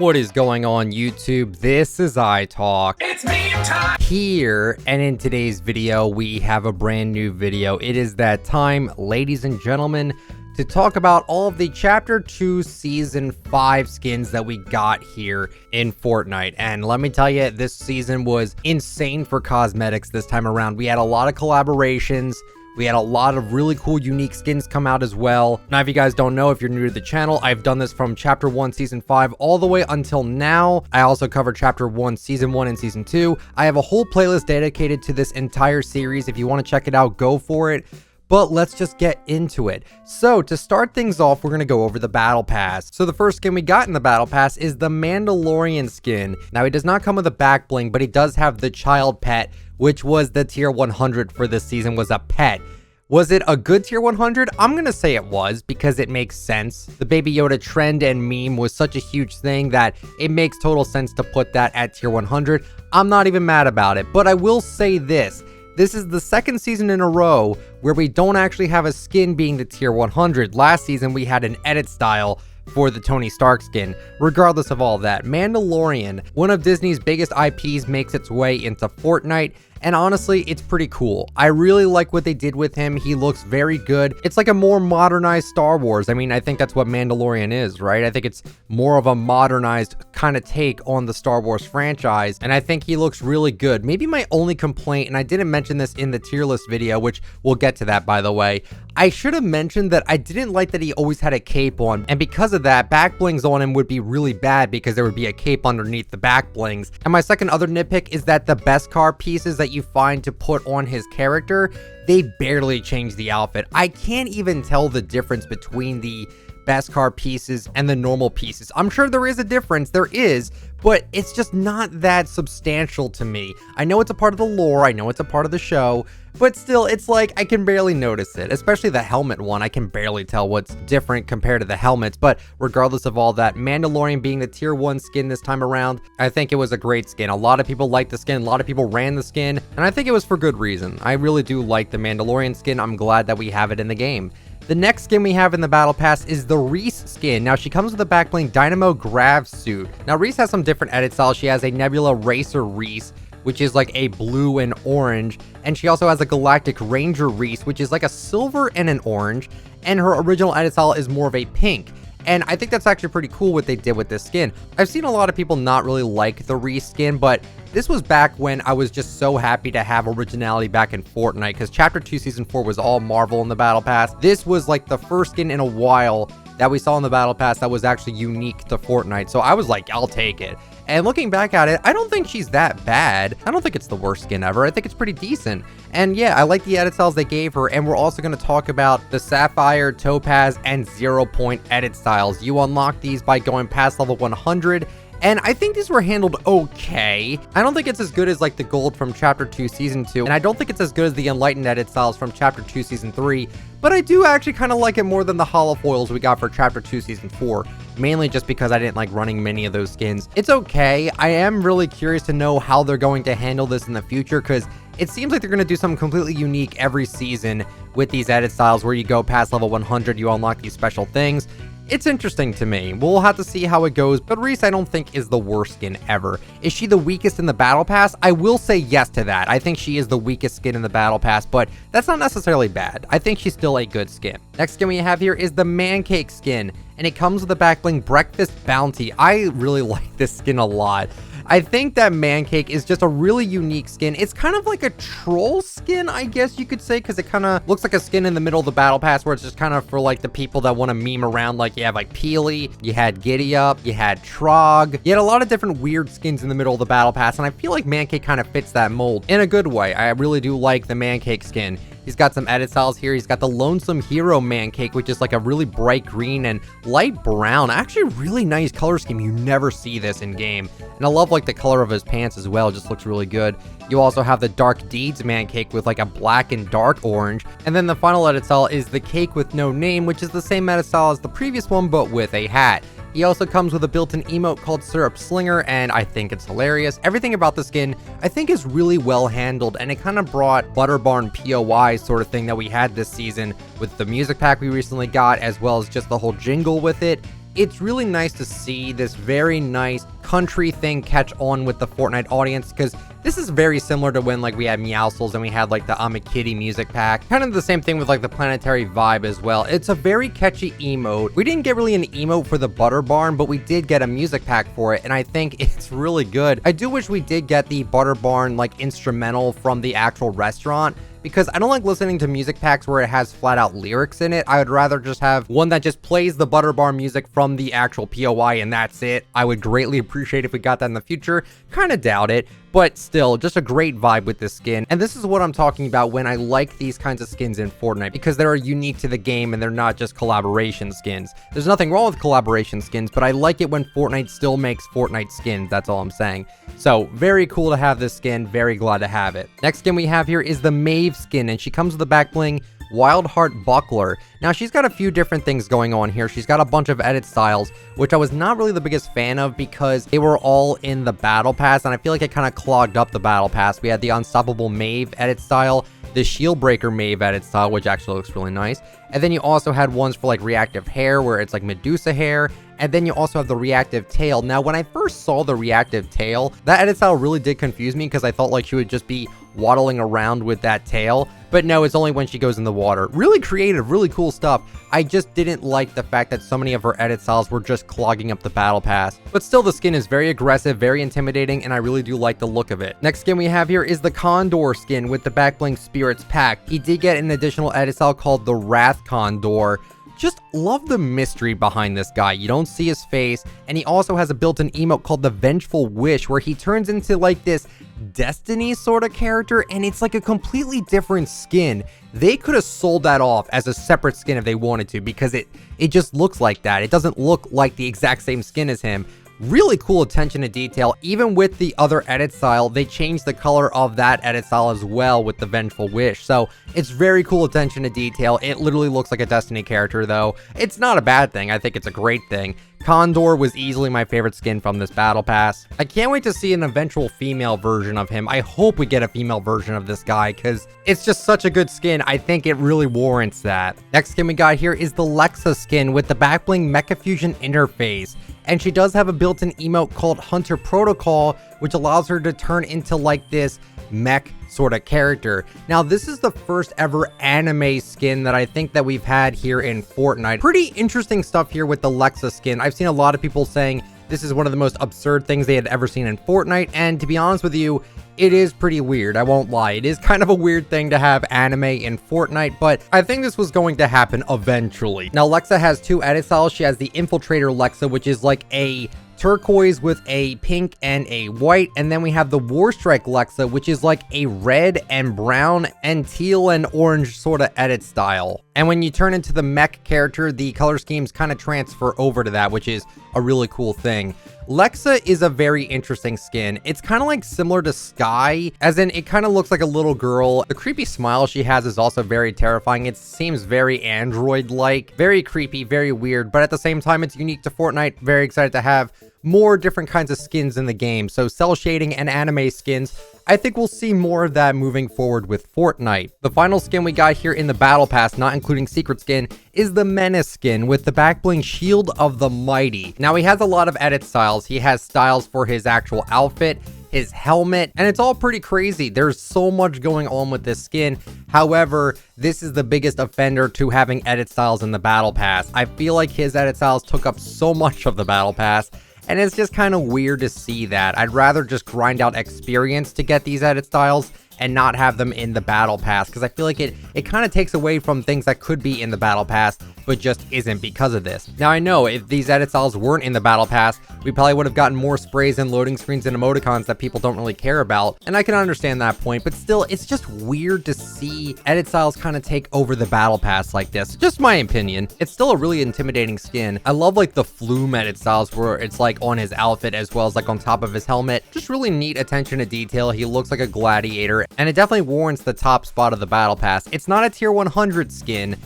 What is going on YouTube? This is iTalk. It's me time Here, and in today's video, we have a brand new video. It is that time, ladies and gentlemen, to talk about all of the Chapter 2 Season 5 skins that we got here in Fortnite. And let me tell you, this season was insane for cosmetics this time around. We had a lot of collaborations. We had a lot of really cool, unique skins come out as well. Now, if you guys don't know, if you're new to the channel, I've done this from Chapter 1, Season 5 all the way until now. I also covered Chapter 1, Season 1, and Season 2. I have a whole playlist dedicated to this entire series. If you want to check it out, go for it. But let's just get into it. So to start things off, we're going to go over the Battle Pass. So the first skin we got in the Battle Pass is the Mandalorian skin. Now, he does not come with a back bling, but he does have the child pet, which was the tier 100 for this season, was a pet. Was it a good tier 100? I'm going to say it was, because it makes sense. The Baby Yoda trend and meme was such a huge thing that it makes total sense to put that at tier 100. I'm not even mad about it, but I will say this. This is the second season in a row where we don't actually have a skin being the tier 100. Last season, we had an edit style for the Tony Stark skin. Regardless of all that, Mandalorian, one of Disney's biggest IPs, makes its way into Fortnite. And honestly, it's pretty cool. I really like what they did with him. He looks very good. It's like a more modernized Star Wars. I mean, I think that's what Mandalorian is, right? I think it's more of a modernized kind of take on the Star Wars franchise. And I think he looks really good. Maybe my only complaint, and I didn't mention this in the tier list video, which we'll get to that, by the way. I should have mentioned that I didn't like that he always had a cape on. And because of that, back blings on him would be really bad because there would be a cape underneath the back blings. And my second other nitpick is that the Beskar pieces that you find to put on his character, they barely change the outfit. I can't even tell the difference between the Beskar pieces and the normal pieces. I'm sure there is a difference, there is, but it's just not that substantial to me. I know it's a part of the lore, I know it's a part of the show, but still, it's like I can barely notice it, especially the helmet one. I can barely tell what's different compared to the helmets, but regardless of all that, Mandalorian being the tier 1 skin this time around, I think it was a great skin. A lot of people liked the skin, a lot of people ran the skin, and I think it was for good reason. I really do like the Mandalorian skin. I'm glad that we have it in the game. The next skin we have in the Battle Pass is the Reese skin. Now, she comes with a backbling Dynamo Grav suit. Now, Reese has some different edit styles. She has a Nebula Racer Reese, which is like a blue and orange. And she also has a Galactic Ranger Reese, which is like a silver and an orange. And her original edit style is more of a pink. And I think that's actually pretty cool what they did with this skin. I've seen a lot of people not really like the Reese skin, but this was back when I was just so happy to have originality back in Fortnite, because Chapter 2 Season 4 was all Marvel in the Battle Pass. This was like the first skin in a while that we saw in the Battle Pass that was actually unique to Fortnite. So I was like, I'll take it. And looking back at it, I don't think she's that bad. I don't think it's the worst skin ever. I think it's pretty decent. And yeah, I like the edit styles they gave her. And we're also going to talk about the Sapphire, Topaz, and 0 Point edit styles. You unlock these by going past level 100. And I think these were handled okay. I don't think it's as good as like the gold from Chapter 2 Season 2. And I don't think it's as good as the enlightened edit styles from Chapter 2 Season 3. But I do actually kind of like it more than the holofoils we got for Chapter 2 Season 4. Mainly just because I didn't like running many of those skins. It's okay. I am really curious to know how they're going to handle this in the future, because it seems like they're going to do something completely unique every season with these edit styles where you go past level 100, you unlock these special things. It's interesting to me. We'll have to see how it goes, but Reese I don't think is the worst skin ever. Is she the weakest in the Battle Pass? I will say yes to that. I think she is the weakest skin in the Battle Pass, but that's not necessarily bad. I think she's still a good skin. Next skin we have here is the Mancake skin, and it comes with a backbling Breakfast Bounty. I really like this skin a lot. I think that Mancake is just a really unique skin. It's kind of like a troll skin, I guess you could say, because it kind of looks like a skin in the middle of the Battle Pass where it's just kind of for like the people that want to meme around. Like you have like Peely, you had Giddy Up, you had Trog. You had a lot of different weird skins in the middle of the Battle Pass, and I feel like Mancake kind of fits that mold in a good way. I really do like the Mancake skin. He's got some edit styles here. He's got the Lonesome Hero Mancake, which is like a really bright green and light brown. Actually, really nice color scheme. You never see this in game. And I love like the color of his pants as well. It just looks really good. You also have the Dark Deeds Mancake with like a black and dark orange. And then the final edit style is the Cake with No Name, which is the same edit style as the previous one, but with a hat. He also comes with a built-in emote called Syrup Slinger, and I think it's hilarious. Everything about the skin, I think, is really well handled, and it kind of brought Butterbarn POI sort of thing that we had this season with the music pack we recently got, as well as just the whole jingle with it. it's really nice to see this very nice country thing catch on with the Fortnite audience, because this is very similar to when like we had Meowscles and we had like the I'm a Kitty music pack. Kind of the same thing with like the planetary vibe as well. It's a very catchy emote. We didn't get really an emote for the Butter Barn, but we did get a music pack for it, and I think it's really good. I do wish we did get the Butter Barn like instrumental from the actual restaurant, because I don't like listening to music packs where it has flat out lyrics in it. I would rather just have one that just plays the Butter Barn music from the actual POI and that's it. I would greatly appreciate if we got that in the future. Kind of doubt it, but still, just a great vibe with this skin. And this is what I'm talking about when I like these kinds of skins in Fortnite, because they're unique to the game and they're not just collaboration skins. There's nothing wrong with collaboration skins, but I like it when Fortnite still makes Fortnite skins. That's all I'm saying. So very cool to have this skin. Very glad to have it. Next skin we have here is the Maeve skin, and she comes with the back bling Wild Heart Buckler. Now, she's got a few different things going on here. She's got a bunch of edit styles, which I was not really the biggest fan of because they were all in the Battle Pass, and I feel like it kind of clogged up the Battle Pass. We had the Unstoppable Maeve edit style, the Shield Breaker Maeve edit style, which actually looks really nice. And then you also had ones for like reactive hair, where it's like Medusa hair. And then you also have the reactive tail. Now, when I first saw the reactive tail, that edit style really did confuse me because I thought like she would just be waddling around with that tail. But no, it's only when she goes in the water. Really creative, really cool stuff. I just didn't like the fact that so many of her edit styles were just clogging up the Battle Pass. But still, the skin is very aggressive, very intimidating, and I really do like the look of it. Next skin we have here is the Condor skin with the Back Bling Spirits pack. He did get an additional edit style called the Wrath Condor. Just love the mystery behind this guy. You don't see his face, and he also has a built-in emote called the Vengeful Wish, where he turns into like this Destiny sort of character, and it's like a completely different skin. They could have sold that off as a separate skin if they wanted to, because it just looks like that. It doesn't look like the exact same skin as him. Really cool attention to detail. Even with the other edit style, they changed the color of that edit style as well with the Vengeful Wish. So it's very cool attention to detail. It literally looks like a Destiny character, though. It's not a bad thing. I think it's a great thing. Condor was easily my favorite skin from this Battle Pass. I can't wait to see an eventual female version of him. I hope we get a female version of this guy, because it's just such a good skin. I think it really warrants that. Next skin we got here is the Lexa skin with the Back Bling Mecha Fusion interface. And she does have a built-in emote called Hunter Protocol, which allows her to turn into like this mech sort of character. Now, this is the first ever anime skin that I think that we've had here in Fortnite. Pretty interesting stuff here with the Lexa skin. I've seen a lot of people saying this is one of the most absurd things they had ever seen in Fortnite, and to be honest with you, it is pretty weird. I won't lie. It is kind of a weird thing to have anime in Fortnite, but I think this was going to happen eventually. Now, Lexa has two edit styles. She has the Infiltrator Lexa, which is like a turquoise with a pink and a white, and then we have the Warstrike Lexa, which is like a red and brown and teal and orange sort of edit style. And when you turn into the mech character, the color schemes kind of transfer over to that, which is a really cool thing. Lexa is a very interesting skin. It's kind of like similar to Sky, as in it kind of looks like a little girl. The creepy smile she has is also very terrifying. It seems very android-like, very creepy, very weird, but at the same time, it's unique to Fortnite. Very excited to have more different kinds of skins in the game. So cell shading and anime skins, I think we'll see more of that moving forward with Fortnite. The final skin we got here in the Battle Pass, not including secret skin, is the Menace skin with the Back Bling Shield of the Mighty. Now, he has a lot of edit styles. He has styles for his actual outfit, his helmet, and it's all pretty crazy. There's so much going on with this skin. However, this is the biggest offender to having edit styles in the Battle Pass. I feel like his edit styles took up so much of the Battle Pass, and it's just kind of weird to see that. I'd rather just grind out experience to get these edit styles and not have them in the Battle Pass, because I feel like it kind of takes away from things that could be in the Battle Pass, but just isn't because of this. Now, I know if these edit styles weren't in the Battle Pass, we probably would have gotten more sprays and loading screens and emoticons that people don't really care about, and I can understand that point, but still, it's just weird to see edit styles kind of take over the Battle Pass like this. Just my opinion. It's still a really intimidating skin. I love like the flume edit styles where it's like on his outfit as well as like on top of his helmet. Just really neat attention to detail. He looks like a gladiator, and it definitely warrants the top spot of the Battle Pass. It's not a tier 100 skin,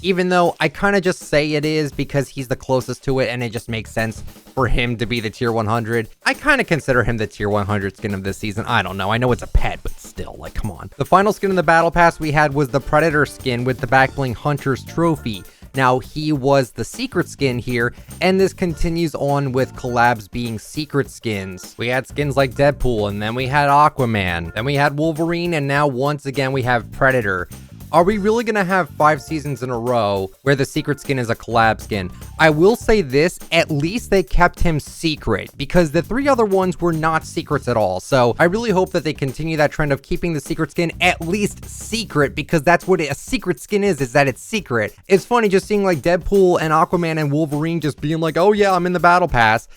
even though I kind of just say it is because he's the closest to it and it just makes sense for him to be the tier 100. I kind of consider him the tier 100 skin of this season. I don't know. I know it's a pet, but still, like, come on. The final skin in the Battle Pass we had was the Predator skin with the Back Bling Hunter's Trophy. Now, he was the secret skin here, and this continues on with collabs being secret skins. We had skins like Deadpool, and then we had Aquaman, then we had Wolverine, and now once again we have Predator. Are we really going to have 5 seasons in a row where the secret skin is a collab skin? I will say this, at least they kept him secret, because the 3 other ones were not secrets at all. So I really hope that they continue that trend of keeping the secret skin at least secret, because that's what a secret skin is that it's secret. It's funny just seeing like Deadpool and Aquaman and Wolverine just being like, oh yeah, I'm in the battle pass.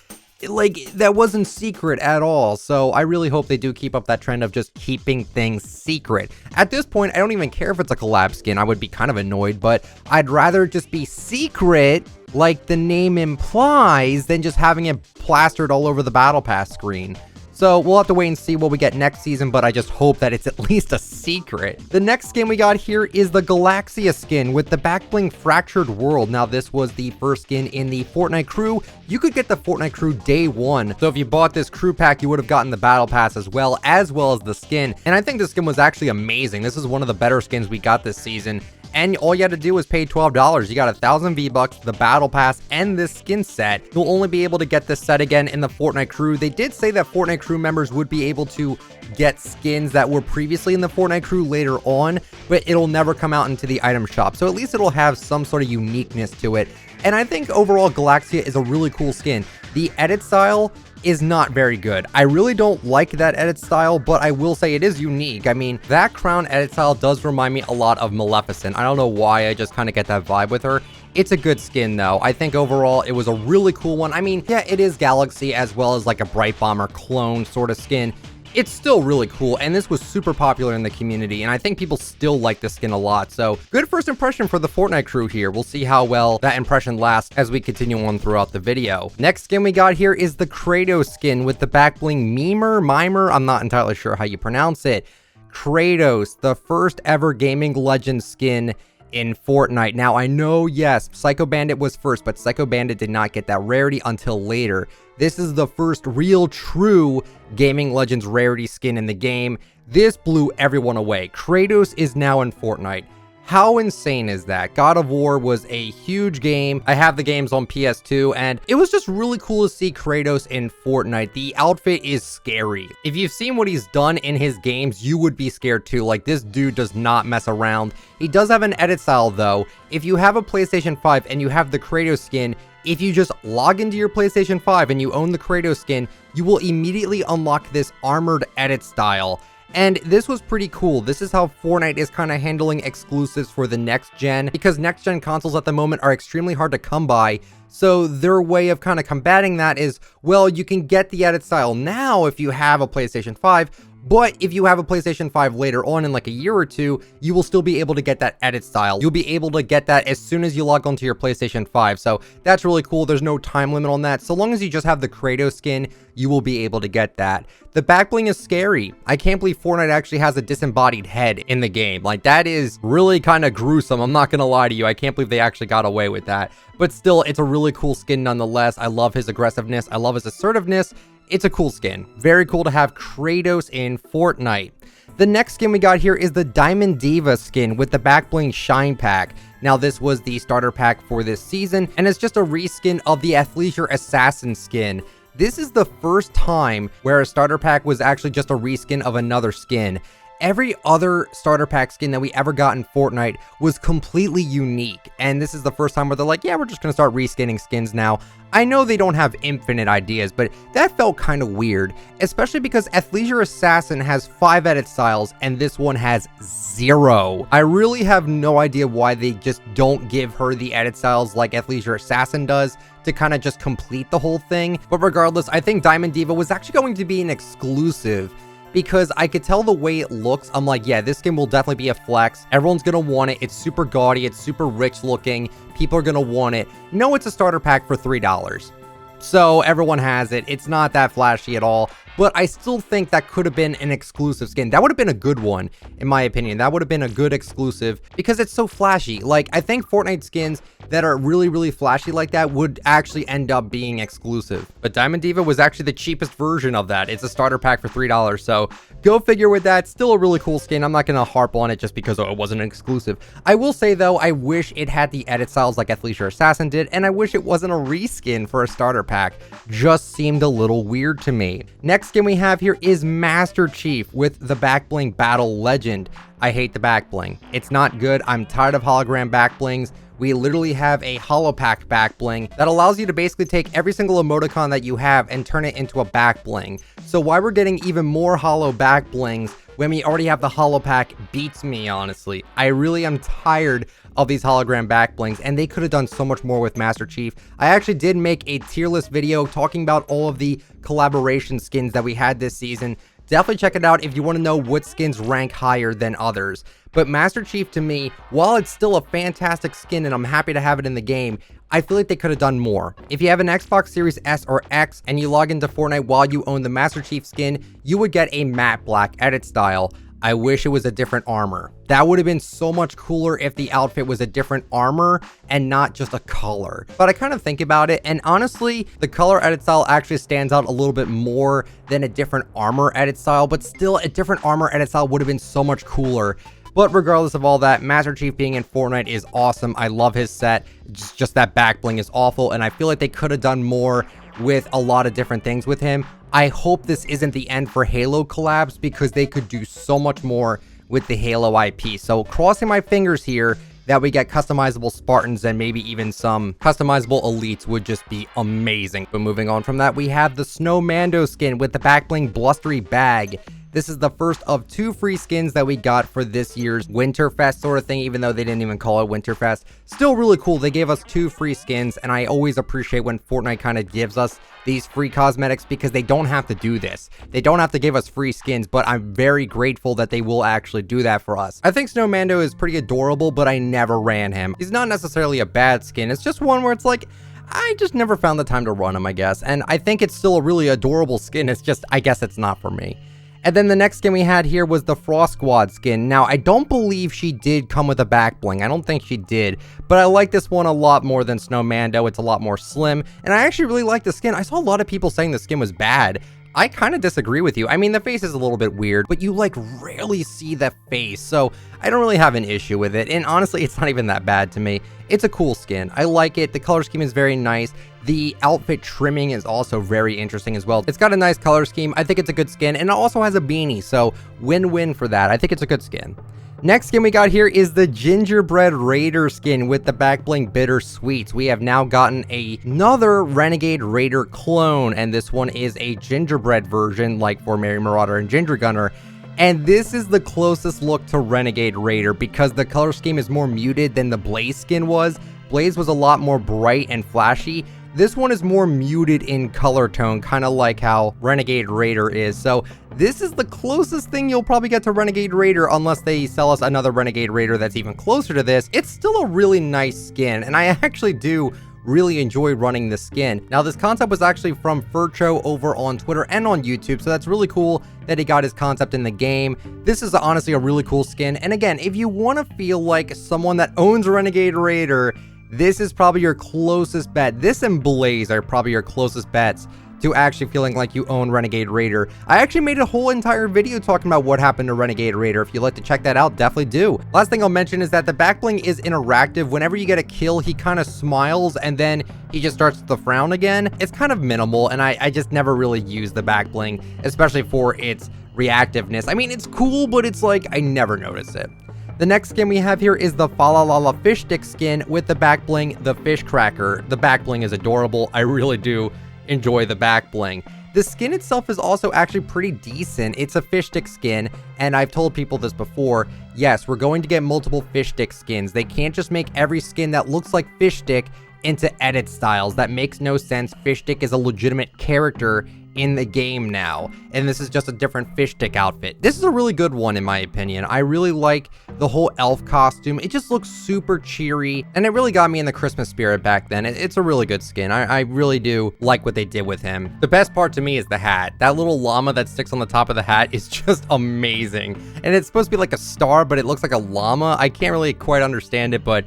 Like, that wasn't secret at all. So I really hope they do keep up that trend of just keeping things secret. At this point, I don't even care if it's a collab skin. I would be kind of annoyed, but I'd rather just be secret, like the name implies, than just having it plastered all over the battle pass screen. So we'll have to wait and see what we get next season, but I just hope that it's at least a secret. The next skin we got here is the Galaxia skin with the back bling Fractured World. Now, this was the first skin in the Fortnite crew. You could get the Fortnite crew day 1. So if you bought this crew pack, you would have gotten the battle pass as well as the skin. And I think this skin was actually amazing. This is one of the better skins we got this season. And all you had to do was pay $12. You got 1,000 V-Bucks, the battle pass, and this skin set. You'll only be able to get this set again in the Fortnite crew. They did say that Fortnite crew members would be able to get skins that were previously in the Fortnite crew later on, but it'll never come out into the item shop. So at least it'll have some sort of uniqueness to it. And I think overall Galaxia is a really cool skin. The edit style is not very good. I really don't like that edit style, but I will say it is unique. I mean, that crown edit style does remind me a lot of Maleficent. I don't know why, I just kind of get that vibe with her. It's a good skin though. I think overall it was a really cool one. I mean, yeah, it is Galaxy as well as like a Bright Bomber clone sort of skin. It's still really cool, and this was super popular in the community, and I think people still like this skin a lot. So good first impression for the Fortnite crew here. We'll see how well that impression lasts as we continue on throughout the video. Next skin we got here is the Kratos skin with the back bling Mimer, I'm not entirely sure how you pronounce it. Kratos, the first ever gaming legend skin in Fortnite. Now, I know, yes, Psycho Bandit was first, but Psycho Bandit did not get that rarity until later. This is the first real true Gaming Legends rarity skin in the game. This blew everyone away. Kratos is now in Fortnite. How insane is that? God of War was a huge game. I have the games on PS2, and it was just really cool to see Kratos in Fortnite. The outfit is scary. If you've seen what he's done in his games, you would be scared too. Like, this dude does not mess around. He does have an edit style though. If you have a PlayStation 5 and you have the Kratos skin, if you just log into your PlayStation 5 and you own the Kratos skin, you will immediately unlock this armored edit style. And this was pretty cool. This is how Fortnite is kind of handling exclusives for the next gen, because next gen consoles at the moment are extremely hard to come by. So their way of kind of combating that is, well, you can get the edit style now if you have a PlayStation 5, but if you have a PlayStation 5 later on in like a year or two, you will still be able to get that edit style. You'll be able to get that as soon as you log onto your PlayStation 5. So that's really cool. There's no time limit on that. So long as you just have the Kratos skin, you will be able to get that. The back bling is scary. I can't believe Fortnite actually has a disembodied head in the game. Like, that is really kind of gruesome. I'm not going to lie to you. I can't believe they actually got away with that. But still, it's a really cool skin nonetheless. I love his aggressiveness. I love his assertiveness. It's a cool skin. Very cool to have Kratos in Fortnite. The next skin we got here is the Diamond Diva skin with the back bling Shine Pack. Now, this was the starter pack for this season, and it's just a reskin of the Athleisure Assassin skin. This is the first time where a starter pack was actually just a reskin of another skin. Every other starter pack skin that we ever got in Fortnite was completely unique, and this is the first time where they're like, yeah, we're just gonna start reskinning skins now. I know they don't have infinite ideas, but that felt kind of weird, especially because Athleisure Assassin has 5 edit styles and this one has 0. I really have no idea why they just don't give her the edit styles like Athleisure Assassin does to kind of just complete the whole thing. But regardless, I think Diamond Diva was actually going to be an exclusive, because I could tell the way it looks. I'm like, yeah, this skin will definitely be a flex. Everyone's gonna want it. It's super gaudy. It's super rich looking. People are gonna want it. No, it's a starter pack for $3. So everyone has it. It's not that flashy at all, but I still think that could have been an exclusive skin. That would have been a good one, in my opinion. That would have been a good exclusive because it's so flashy. Like, I think Fortnite skins that are really, really flashy like that would actually end up being exclusive. But Diamond Diva was actually the cheapest version of that. It's a starter pack for $3, so go figure with that. Still a really cool skin. I'm not gonna harp on it just because it wasn't an exclusive. I will say though, I wish it had the edit styles like Athleisure Assassin did, and I wish it wasn't a reskin for a starter pack. Just seemed a little weird to me. Next skin we have here is Master Chief with the back bling Battle Legend. I hate the back bling. It's not good. I'm tired of hologram back blings. We literally have a holo pack back bling that allows you to basically take every single emoticon that you have and turn it into a back bling. So why we're getting even more holo back blings when we already have the holo pack beats me, honestly. I really am tired of these hologram back blings, and they could have done so much more with Master Chief. I actually did make a tier list video talking about all of the collaboration skins that we had this season. Definitely check it out if you want to know what skins rank higher than others. But Master Chief, to me, while it's still a fantastic skin and I'm happy to have it in the game, I feel like they could have done more. If you have an Xbox Series S or X and you log into Fortnite while you own the Master Chief skin, you would get a matte black edit style. I wish it was a different armor. That would have been so much cooler if the outfit was a different armor and not just a color. But I kind of think about it, and honestly, the color edit style actually stands out a little bit more than a different armor edit style, but still a different armor edit style would have been so much cooler. But regardless of all that, Master Chief being in Fortnite is awesome. I love his set. Just that back bling is awful, and I feel like they could have done more with a lot of different things with him. I hope this isn't the end for Halo collabs because they could do so much more with the Halo IP. So crossing my fingers here that we get customizable Spartans and maybe even some customizable elites would just be amazing. But moving on from that, we have the Snowmando skin with the back bling blustery bag. This is the first of 2 free skins that we got for this year's Winterfest sort of thing, even though they didn't even call it Winterfest. Still really cool. They gave us 2 free skins, and I always appreciate when Fortnite kind of gives us these free cosmetics because they don't have to do this. They don't have to give us free skins, but I'm very grateful that they will actually do that for us. I think Snowmando is pretty adorable, but I never ran him. He's not necessarily a bad skin. It's just one where it's like, I just never found the time to run him, I guess. And I think it's still a really adorable skin. It's just, I guess it's not for me. And then the next skin we had here was the Frost Squad skin. Now, I don't believe she did come with a back bling. I don't think she did, but I like this one a lot more than Snowmando. It's a lot more slim, and I actually really like the skin. I saw a lot of people saying the skin was bad. I kind of disagree with you. I mean, the face is a little bit weird, but you like rarely see the face, so I don't really have an issue with it. And honestly, it's not even that bad to me. It's a cool skin. I like it. The color scheme is very nice. The outfit trimming is also very interesting as well. It's got a nice color scheme. I think it's a good skin, and it also has a beanie, so win-win for that. I think it's a good skin. Next skin we got here is the Gingerbread Raider skin with the back bling Bittersweet. We have now gotten another Renegade Raider clone, and this one is a gingerbread version like for Mary Marauder and Ginger Gunner. And this is the closest look to Renegade Raider because the color scheme is more muted than the Blaze skin was. Blaze was a lot more bright and flashy. This one is more muted in color tone, kind of like how Renegade Raider is. So this is the closest thing you'll probably get to Renegade Raider unless they sell us another Renegade Raider that's even closer to this. It's still a really nice skin, and I actually do really enjoy running this skin. Now, this concept was actually from Furcho over on Twitter and on YouTube, so that's really cool that he got his concept in the game. This is honestly a really cool skin, and again, if you want to feel like someone that owns Renegade Raider, this is probably your closest bet. This and Blaze are probably your closest bets to actually feeling like you own Renegade Raider. I actually made a whole entire video talking about what happened to Renegade Raider. If you'd like to check that out, definitely do. Last thing I'll mention is that the back bling is interactive. Whenever you get a kill, he kind of smiles and then he just starts to frown again. It's kind of minimal, and I just never really use the back bling, especially for its reactiveness. I mean, it's cool, but it's like, I never notice it. The next skin we have here is the Falalala Fishstick skin with the back bling, the Fish Cracker. The back bling is adorable. I really do enjoy the back bling. The skin itself is also actually pretty decent. It's a Fishstick skin, and I've told people this before. Yes, we're going to get multiple Fishstick skins. They can't just make every skin that looks like Fishstick into edit styles. That makes no sense. Fishstick is a legitimate character in the game now, and this is just a different Fishstick outfit. This is a really good one in my opinion. I really like the whole elf costume. It just looks super cheery, and it really got me in the Christmas spirit back then. It's a really good skin. I really do like what they did with him. The best part to me is the hat. That little llama that sticks on the top of the hat is just amazing, and it's supposed to be like a star, but it looks like a llama. I can't really quite understand it, but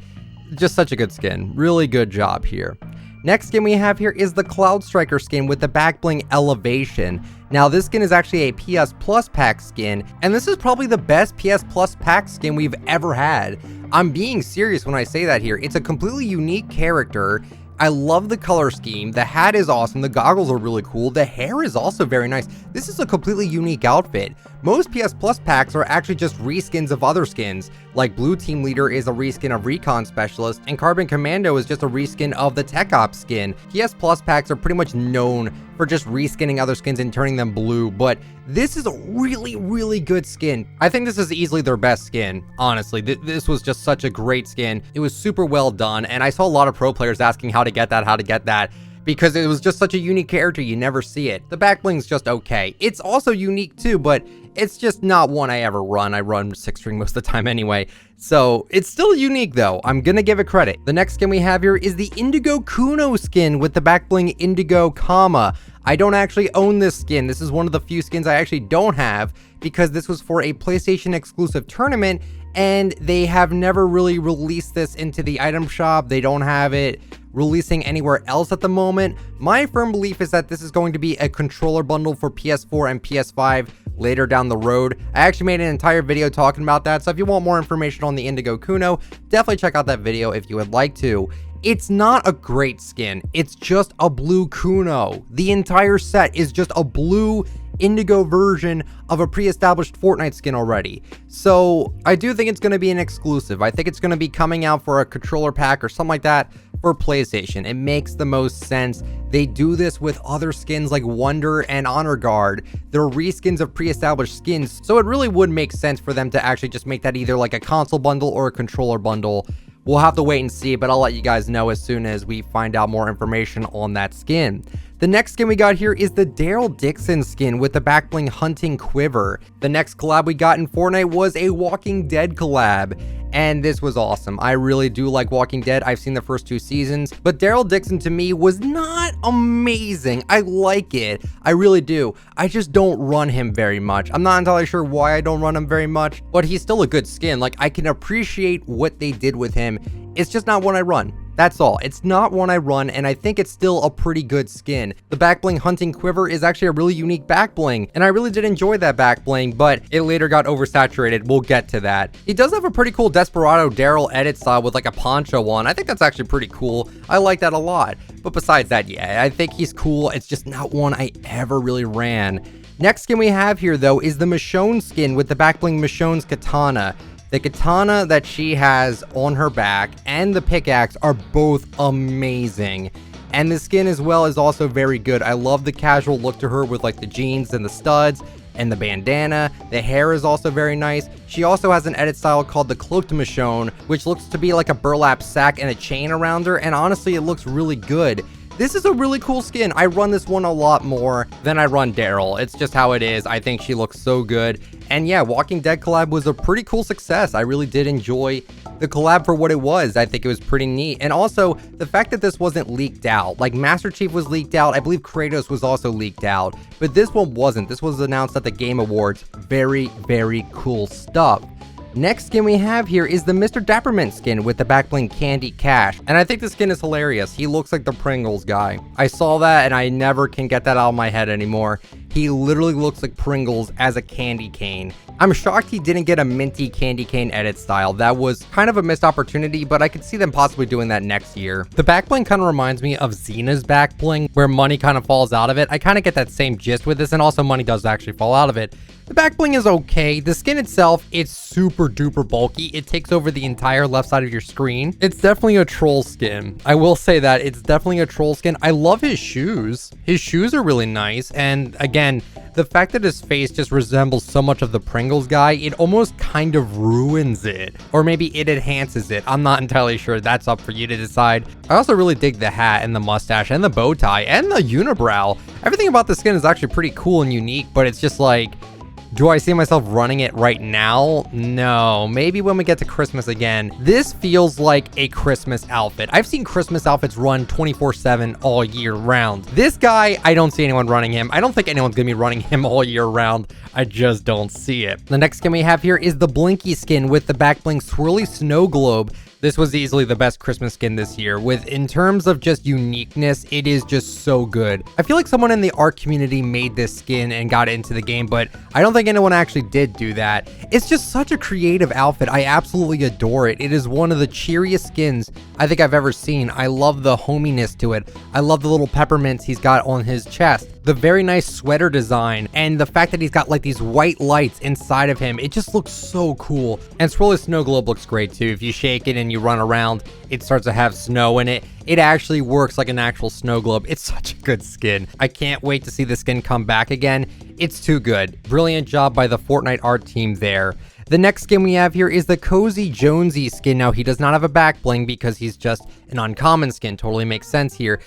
just such a good skin. Really good job here. Next skin we have here is the Cloud Striker skin with the back bling elevation. Now this skin is actually a PS Plus pack skin, and this is probably the best PS Plus pack skin we've ever had. I'm being serious when I say that here. It's a completely unique character. I love the color scheme. The hat is awesome. The goggles are really cool. The hair is also very nice. This is a completely unique outfit. Most PS Plus packs are actually just reskins of other skins, like Blue Team Leader is a reskin of Recon Specialist, and Carbon Commando is just a reskin of the Tech Ops skin. PS Plus packs are pretty much known for just reskinning other skins and turning them blue, but this is a really, really good skin. I think this is easily their best skin, honestly. This was just such a great skin. It was super well done, and I saw a lot of pro players asking how to get that, because it was just such a unique character. You never see it. The back bling's just okay. It's also unique too, but it's just not one I ever run. I run 6-string most of the time anyway. So it's still unique though. I'm gonna give it credit. The next skin we have here is the Indigo Kuno skin with the back bling Indigo comma. I don't actually own this skin. This is one of the few skins I actually don't have, because this was for a PlayStation exclusive tournament, and they have never really released this into the item shop. They don't have it releasing anywhere else at the moment. My firm belief is that this is going to be a controller bundle for PS4 and PS5 later down the road. I actually made an entire video talking about that, so if you want more information on the Indigo Kuno, definitely check out that video if you would like to. It's not a great skin. It's just a blue Kuno. The entire set is just a blue indigo version of a pre-established Fortnite skin already. So I do think it's going to be an exclusive. I think it's going to be coming out for a controller pack or something like that for PlayStation. It makes the most sense. They do this with other skins like Wonder and Honor Guard. They're reskins of pre-established skins, so it really would make sense for them to actually just make that either like a console bundle or a controller bundle. We'll have to wait and see, but I'll let you guys know as soon as we find out more information on that skin. The next skin we got here is the Daryl Dixon skin with the back bling Hunting Quiver. The next collab we got in Fortnite was a Walking Dead collab, and this was awesome. I really do like Walking Dead. I've seen the first 2 seasons, but Daryl Dixon to me was not amazing. I like it. I really do. I just don't run him very much. I'm not entirely sure why I don't run him very much, but he's still a good skin. Like, I can appreciate what they did with him. It's just not one I run. That's all. It's not one I run, and I think it's still a pretty good skin. The back bling Hunting Quiver is actually a really unique back bling, and I really did enjoy that back bling, but it later got oversaturated. We'll get to that. He does have a pretty cool Desperado Daryl edit style with like a poncho on. I think that's actually pretty cool. I like that a lot. But besides that, yeah, I think he's cool. It's just not one I ever really ran. Next skin we have here, though, is the Michonne skin with the back bling Michonne's Katana. The katana that she has on her back and the pickaxe are both amazing. And the skin as well is also very good. I love the casual look to her with like the jeans and the studs and the bandana. The hair is also very nice. She also has an edit style called the Cloaked Michonne, which looks to be like a burlap sack and a chain around her. And honestly, it looks really good. This is a really cool skin. I run this one a lot more than I run Daryl. It's just how it is. I think she looks so good. And yeah, Walking Dead collab was a pretty cool success. I really did enjoy the collab for what it was. I think it was pretty neat. And also, the fact that this wasn't leaked out. Like, Master Chief was leaked out. I believe Kratos was also leaked out. But this one wasn't. This was announced at the Game Awards. Very, very cool stuff. Next skin we have here is the Mr. Dapperman skin with the back bling Candy Cash. And I think the skin is hilarious. He looks like the Pringles guy. I saw that and I never can get that out of my head anymore. He literally looks like Pringles as a candy cane. I'm shocked he didn't get a minty candy cane edit style. That was kind of a missed opportunity, but I could see them possibly doing that next year. The back bling kind of reminds me of Xena's back bling, where money kind of falls out of it. I kind of get that same gist with this, and also money does actually fall out of it. The back bling is okay. The skin itself, it's super duper bulky. It takes over the entire left side of your screen. It's definitely a troll skin. I will say that it's definitely a troll skin. I love his shoes. His shoes are really nice. And again, the fact that his face just resembles so much of the Pringles guy, it almost kind of ruins it. Or maybe it enhances it. I'm not entirely sure. That's up for you to decide. I also really dig the hat and the mustache and the bow tie and the unibrow. Everything about the skin is actually pretty cool and unique, but it's just like, do I see myself running it right now? No, maybe when we get to Christmas again. This feels like a Christmas outfit. I've seen Christmas outfits run 24/7 all year round. This guy, I don't see anyone running him. I don't think anyone's gonna be running him all year round. I just don't see it. The next skin we have here is the Blinky skin with the back bling swirly snow globe. This was easily the best Christmas skin this year. In terms of just uniqueness, it is just so good. I feel like someone in the art community made this skin and got it into the game, but I don't think anyone actually did do that. It's just such a creative outfit. I absolutely adore it. It is one of the cheeriest skins I think I've ever seen. I love the hominess to it. I love the little peppermints he's got on his chest. The very nice sweater design and the fact that he's got like these white lights inside of him. It just looks so cool. And Swirly Snow Globe looks great too. If you shake it and you run around, it starts to have snow in it. It actually works like an actual snow globe. It's such a good skin. I can't wait to see the skin come back again. It's too good. Brilliant job by the Fortnite art team there. The next skin we have here is the Cozy Jonesy skin. Now, he does not have a back bling because he's just an uncommon skin. Totally makes sense here.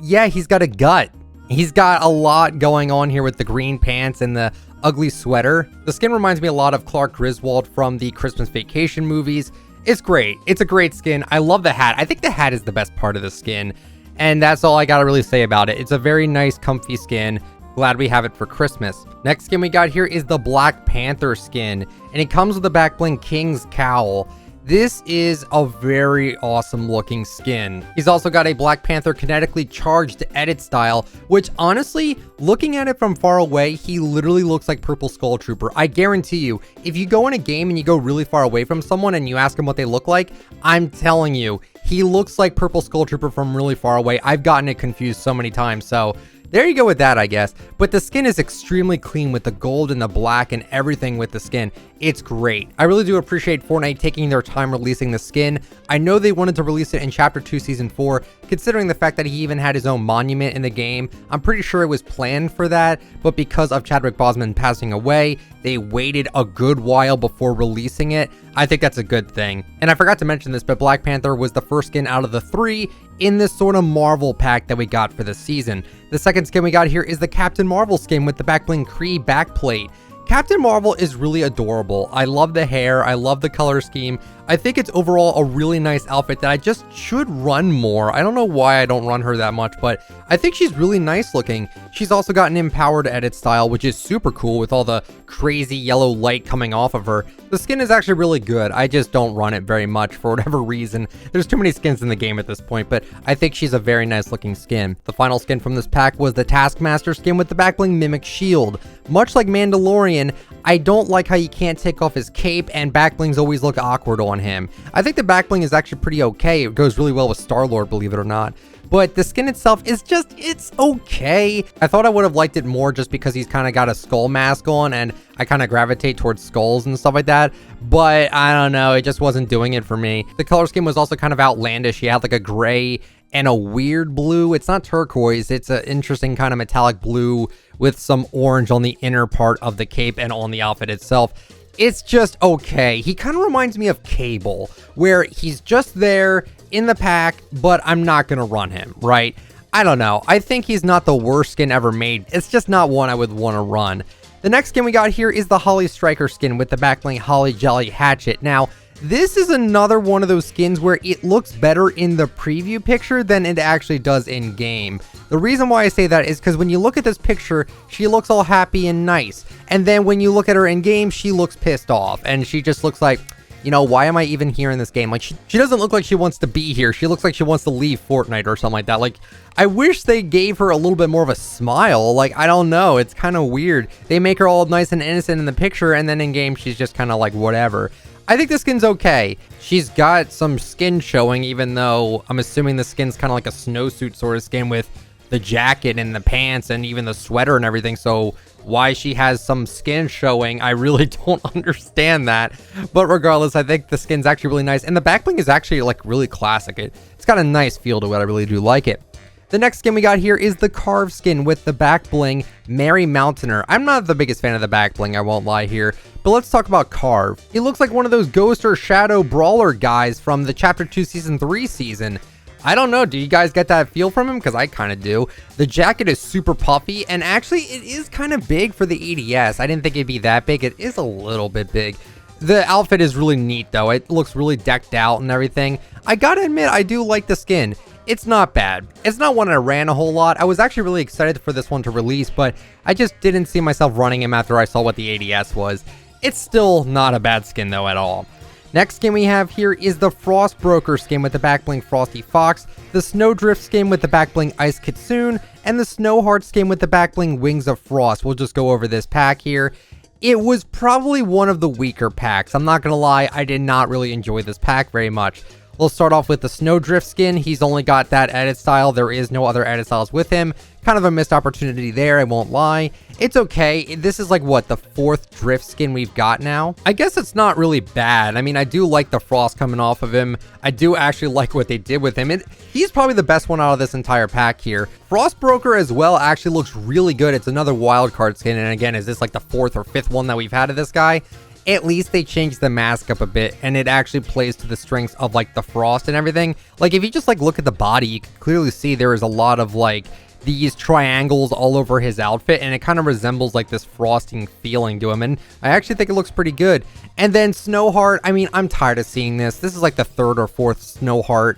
Yeah, he's got a gut. He's got a lot going on here with the green pants and the ugly sweater. The skin reminds me a lot of Clark Griswold from the Christmas Vacation movies. It's great. It's a great skin. I love the hat. I think the hat is the best part of the skin. And that's all I gotta really say about it. It's a very nice, comfy skin. Glad we have it for Christmas. Next skin we got here is the Black Panther skin. And it comes with the back bling King's cowl. This is a very awesome looking skin. He's also got a Black Panther kinetically charged edit style, which honestly, looking at it from far away, he literally looks like Purple Skull Trooper. I guarantee you, if you go in a game and you go really far away from someone and you ask him what they look like, I'm telling you, he looks like Purple Skull Trooper from really far away. I've gotten it confused so many times, so there you go with that, I guess. But the skin is extremely clean with the gold and the black and everything with the skin. It's great. I really do appreciate Fortnite taking their time releasing the skin. I know they wanted to release it in Chapter 2, Season 4, considering the fact that he even had his own monument in the game. I'm pretty sure it was planned for that, but because of Chadwick Boseman passing away, they waited a good while before releasing it. I think that's a good thing. And I forgot to mention this, but Black Panther was the first skin out of the 3 in this sort of Marvel pack that we got for this season. The second skin we got here is the Captain Marvel skin with the back bling Kree backplate. Captain Marvel is really adorable. I love the hair. I love the color scheme. I think it's overall a really nice outfit that I just should run more. I don't know why I don't run her that much, but I think she's really nice looking. She's also got an empowered edit style, which is super cool with all the crazy yellow light coming off of her. The skin is actually really good. I just don't run it very much for whatever reason. There's too many skins in the game at this point, but I think she's a very nice looking skin. The final skin from this pack was the Taskmaster skin with the backbling Mimic Shield. Much like Mandalorian, I don't like how you can't take off his cape and backblings always look awkward on him. I think the backbling is actually pretty okay. It goes really well with Star-Lord, believe it or not. But the skin itself is just, it's okay. I thought I would have liked it more just because he's kind of got a skull mask on and I kind of gravitate towards skulls and stuff like that. But I don't know, it just wasn't doing it for me. The color scheme was also kind of outlandish. He had like a gray and a weird blue. It's not turquoise. It's an interesting kind of metallic blue with some orange on the inner part of the cape and on the outfit itself. It's just okay. He kind of reminds me of Cable, where he's just there in the pack, but I'm not going to run him, right? I don't know. I think he's not the worst skin ever made. It's just not one I would want to run. The next skin we got here is the Holly Striker skin with the backbling Holly Jolly Hatchet. Now, this is another one of those skins where it looks better in the preview picture than it actually does in game. The reason why I say that is because when you look at this picture, she looks all happy and nice. And then when you look at her in game, she looks pissed off and she just looks like, you know, why am I even here in this game? Like, she doesn't look like she wants to be here. She looks like she wants to leave Fortnite or something like that. Like, I wish they gave her a little bit more of a smile. Like, I don't know. It's kind of weird. They make her all nice and innocent in the picture, and then in game, she's just kind of like, whatever. I think the skin's okay. She's got some skin showing, even though I'm assuming the skin's kind of like a snowsuit sort of skin with the jacket and the pants and even the sweater and everything. So why she has some skin showing. I really don't understand that. But regardless, I think the skin's actually really nice. And the back bling is actually like really classic. It's got a nice feel to it. I really do like it. The next skin we got here is the Carve skin with the back bling, Mary Mountaineer. I'm not the biggest fan of the back bling, I won't lie here, but let's talk about Carve. He looks like one of those ghost or shadow brawler guys from the Chapter 2 Season 3 season. I don't know, do you guys get that feel from him? Because I kind of do. The jacket is super puffy, and actually it is kind of big for the EDS. I didn't think it'd be that big. It is a little bit big. The outfit is really neat though. It looks really decked out and everything. I gotta admit, I do like the skin. It's not bad. It's not one I ran a whole lot. I was actually really excited for this one to release, but I just didn't see myself running him after I saw what the ADS was. It's still not a bad skin though at all. Next skin we have here is the Frost Broker skin with the back bling Frosty Fox, the Snowdrift skin with the back bling Ice Kitsune, and the Snowheart skin with the back bling Wings of Frost. We'll just go over this pack here. It was probably one of the weaker packs. I'm not gonna lie, I did not really enjoy this pack very much. We'll start off with the Snowdrift skin. He's only got that edit style. There is no other edit styles with him. Kind of a missed opportunity there, I won't lie. It's okay. This is like, what, the 4th Drift skin we've got now? I guess it's not really bad. I mean, I do like the frost coming off of him. I do actually like what they did with him. He's probably the best one out of this entire pack here. Frost Broker as well actually looks really good. It's another wild card skin. And again, is this like the 4th or 5th one that we've had of this guy? At least they changed the mask up a bit, and it actually plays to the strengths of like the frost and everything. Like if you just like look at the body, you can clearly see there is a lot of like these triangles all over his outfit, and it kind of resembles like this frosting feeling to him, and I actually think it looks pretty good. And then Snowheart, I mean, I'm tired of seeing this. This is like the 3rd or 4th Snowheart,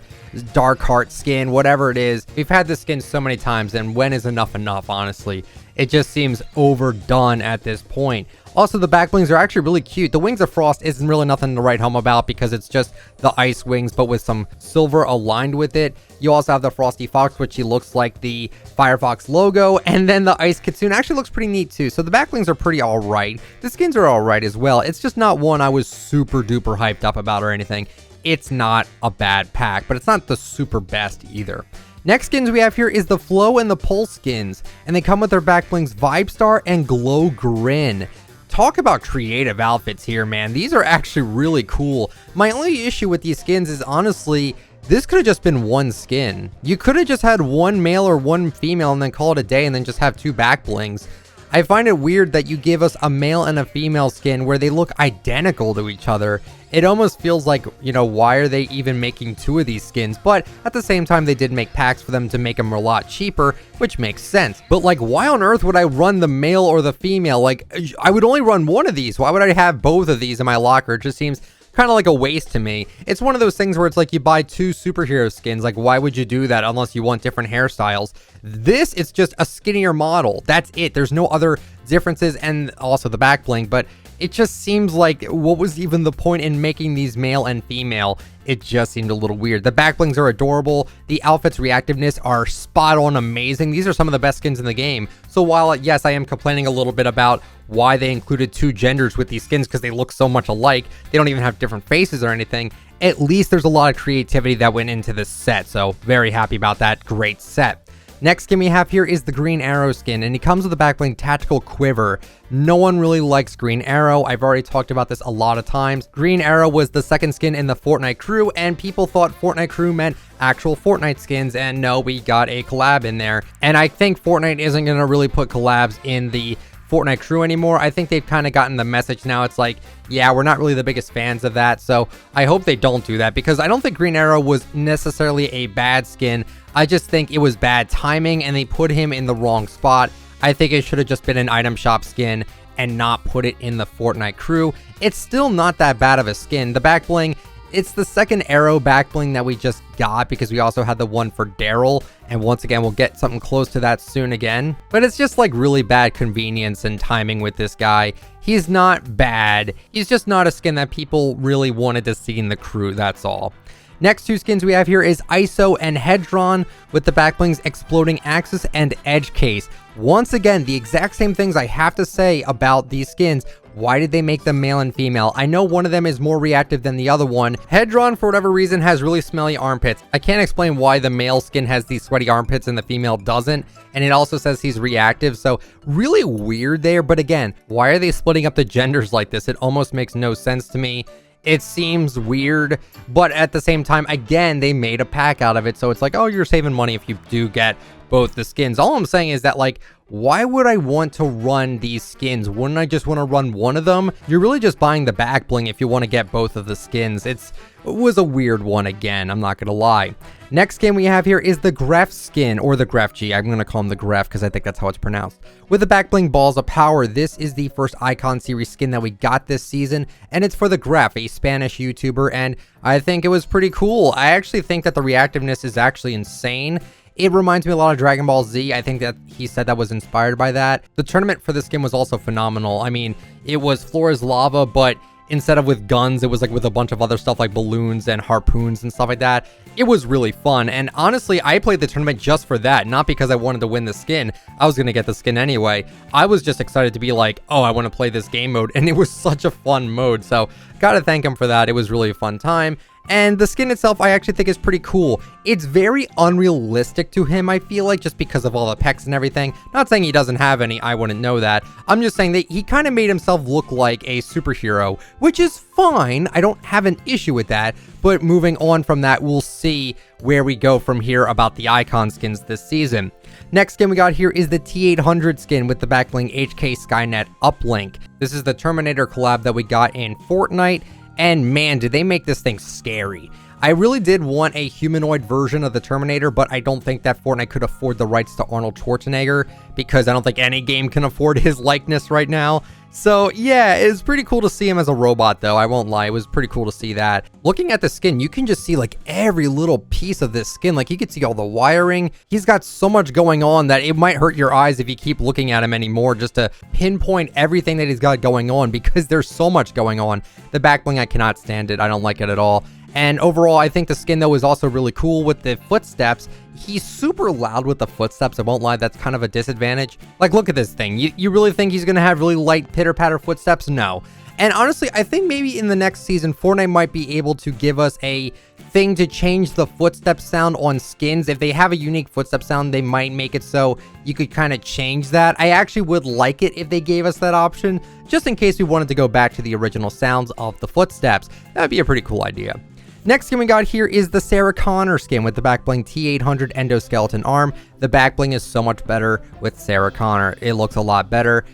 Dark Heart skin, whatever it is. We've had this skin so many times, and when is enough, honestly? It just seems overdone at this point. Also, the back blings are actually really cute. The Wings of Frost isn't really nothing to write home about because it's just the ice wings, but with some silver aligned with it. You also have the Frosty Fox, which he looks like the Firefox logo, and then the Ice Kitsune actually looks pretty neat too. So the back blings are pretty alright. The skins are alright as well. It's just not one I was super duper hyped up about or anything. It's not a bad pack, but it's not the super best either. Next skins we have here is the Flow and the Pulse skins, and they come with their back blings Vibe Star and Glow Grin. Talk about creative outfits here, man. These are actually really cool. My only issue with these skins is honestly, this could have just been one skin. You could have just had one male or one female and then call it a day and then just have 2 back blings. I find it weird that you give us a male and a female skin where they look identical to each other. It almost feels like, you know, why are they even making 2 of these skins? But at the same time, they did make packs for them to make them a lot cheaper, which makes sense. But like, why on earth would I run the male or the female? Like, I would only run one of these. Why would I have both of these in my locker? It just seems kind of like a waste to me. It's one of those things where it's like you buy 2 superhero skins. Like, why would you do that unless you want different hairstyles? This is just a skinnier model. That's it. There's no other differences, and also the back bling, but it just seems like, what was even the point in making these male and female? It just seemed a little weird. The back blings are adorable. The outfits' reactiveness are spot on amazing. These are some of the best skins in the game. So while, yes, I am complaining a little bit about why they included 2 genders with these skins because they look so much alike, they don't even have different faces or anything, at least there's a lot of creativity that went into this set. So very happy about that. Great set. Next skin we have here is the Green Arrow skin, and he comes with the back bling Tactical Quiver. No one really likes Green Arrow. I've already talked about this a lot of times. Green Arrow was the 2nd skin in the Fortnite crew, and people thought Fortnite crew meant actual Fortnite skins, and no, we got a collab in there. And I think Fortnite isn't going to really put collabs in the Fortnite crew anymore. I think they've kind of gotten the message now. It's like, yeah, we're not really the biggest fans of that, so I hope they don't do that, because I don't think Green Arrow was necessarily a bad skin. I just think it was bad timing and they put him in the wrong spot. I think it should have just been an item shop skin and not put it in the Fortnite crew. It's still not that bad of a skin. The back bling, it's the 2nd Arrow back bling that we just got, because we also had the one for Daryl, and once again we'll get something close to that soon again. But it's just like really bad convenience and timing with this guy. He's not bad, he's just not a skin that people really wanted to see in the crew, that's all. Next 2 skins we have here is ISO and Hedron with the back blings Exploding Axis and Edge Case. Once again, the exact same things I have to say about these skins. Why did they make them male and female? I know one of them is more reactive than the other one. Hedron, for whatever reason, has really smelly armpits. I can't explain why the male skin has these sweaty armpits and the female doesn't. And it also says he's reactive, so really weird there. But again, why are they splitting up the genders like this? It almost makes no sense to me. It seems weird, but at the same time, again, they made a pack out of it. So it's like, oh, you're saving money if you do get both the skins. All I'm saying is that, like, why would I want to run these skins? Wouldn't I just want to run one of them? You're really just buying the back bling if you want to get both of the skins. It was a weird one again, I'm not going to lie. Next skin we have here is the Gref skin, or the Gref G. I'm going to call him the Gref because I think that's how it's pronounced. With the back bling balls of power, this is the first Icon series skin that we got this season, and it's for the Gref, a Spanish YouTuber, and I think it was pretty cool. I actually think that the reactiveness is actually insane. It reminds me a lot of Dragon Ball Z. I think that he said that was inspired by that. The tournament for this skin was also phenomenal. I mean, it was floor is lava, but instead of with guns, it was like with a bunch of other stuff like balloons and harpoons and stuff like that. It was really fun. And honestly, I played the tournament just for that, not because I wanted to win the skin. I was going to get the skin anyway. I was just excited to be like, oh, I want to play this game mode. And it was such a fun mode. So gotta thank him for that. It was really a fun time. And the skin itself, I actually think is pretty cool. It's very unrealistic to him, I feel like, just because of all the pecs and everything. Not saying he doesn't have any, I wouldn't know that. I'm just saying that he kind of made himself look like a superhero, which is fine. I don't have an issue with that. But moving on from that, we'll see where we go from here about the Icon skins this season. Next skin we got here is the T800 skin with the back bling HK Skynet uplink. This is the Terminator collab that we got in Fortnite. And man, did they make this thing scary. I really did want a humanoid version of the Terminator, but I don't think that Fortnite could afford the rights to Arnold Schwarzenegger because I don't think any game can afford his likeness right now. So yeah, it's pretty cool to see him as a robot though, I won't lie, it was pretty cool to see that. Looking at the skin, you can just see like every little piece of this skin, like you can see all the wiring. He's got so much going on that it might hurt your eyes if you keep looking at him anymore just to pinpoint everything that he's got going on because there's so much going on. The back bling, I cannot stand it, I don't like it at all. And overall, I think the skin, though, is also really cool with the footsteps. He's super loud with the footsteps, I won't lie, that's kind of a disadvantage. Like, look at this thing. You really think he's going to have really light pitter-patter footsteps? No. And honestly, I think maybe in the next season, Fortnite might be able to give us a thing to change the footstep sound on skins. If they have a unique footstep sound, they might make it so you could kind of change that. I actually would like it if they gave us that option, just in case we wanted to go back to the original sounds of the footsteps. That would be a pretty cool idea. Next skin we got here is the Sarah Connor skin with the back bling T800 endoskeleton arm. The back bling is so much better with Sarah Connor. It looks a lot better.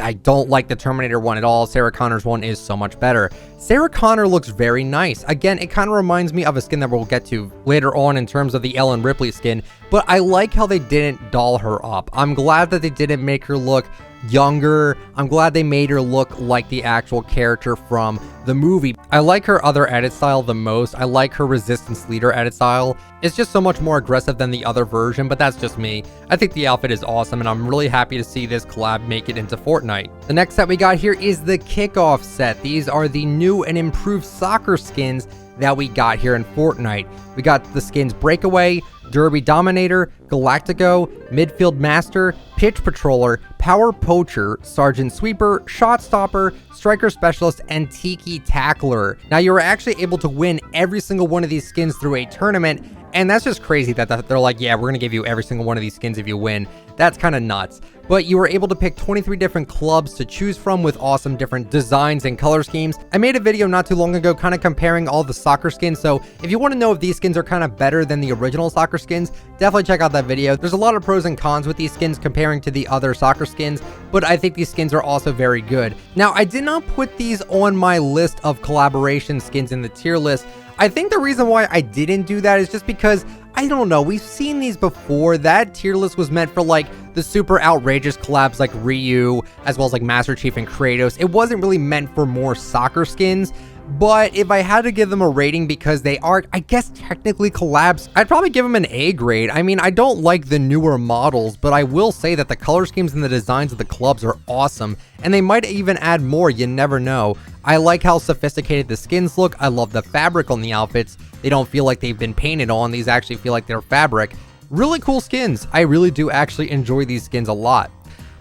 I don't like the Terminator one at all. Sarah Connor's one is so much better. Sarah Connor looks very nice. Again, it kind of reminds me of a skin that we'll get to later on in terms of the Ellen Ripley skin, but I like how they didn't doll her up. I'm glad that they didn't make her look younger. I'm glad they made her look like the actual character from the movie. I like her other edit style the most. I like her Resistance Leader edit style. It's just so much more aggressive than the other version, but that's just me. I think the outfit is awesome, and I'm really happy to see this collab make it into Fortnite. The next set we got here is the Kickoff Set. These are the new and improved soccer skins that we got here in Fortnite. We got the skins Breakaway, Derby Dominator, Galactico, Midfield Master, Pitch Patroller, Power Poacher, Sergeant Sweeper, Shot Stopper, Striker Specialist, and Tiki Tackler. Now, you were actually able to win every single one of these skins through a tournament, and that's just crazy that they're like, yeah, we're gonna give you every single one of these skins if you win. That's kind of nuts. But you were able to pick 23 different clubs to choose from with awesome different designs and color schemes. I made a video not too long ago kind of comparing all the soccer skins, so if you want to know if these skins are kind of better than the original soccer skins, definitely check out that video. There's a lot of pros and cons with these skins comparing to the other soccer skins, but I think these skins are also very good. Now, I did not put these on my list of collaboration skins in the tier list. I think the reason why I didn't do that is just because, I don't know, we've seen these before. That tier list was meant for like the super outrageous collabs like Ryu, as well as like Master Chief and Kratos. It wasn't really meant for more soccer skins. But if I had to give them a rating because they are, I guess, technically collabs, I'd probably give them an A grade. I mean, I don't like the newer models, but I will say that the color schemes and the designs of the clubs are awesome, and they might even add more, you never know. I like how sophisticated the skins look. I love the fabric on the outfits. They don't feel like they've been painted on. These actually feel like they're fabric. Really cool skins. I really do actually enjoy these skins a lot.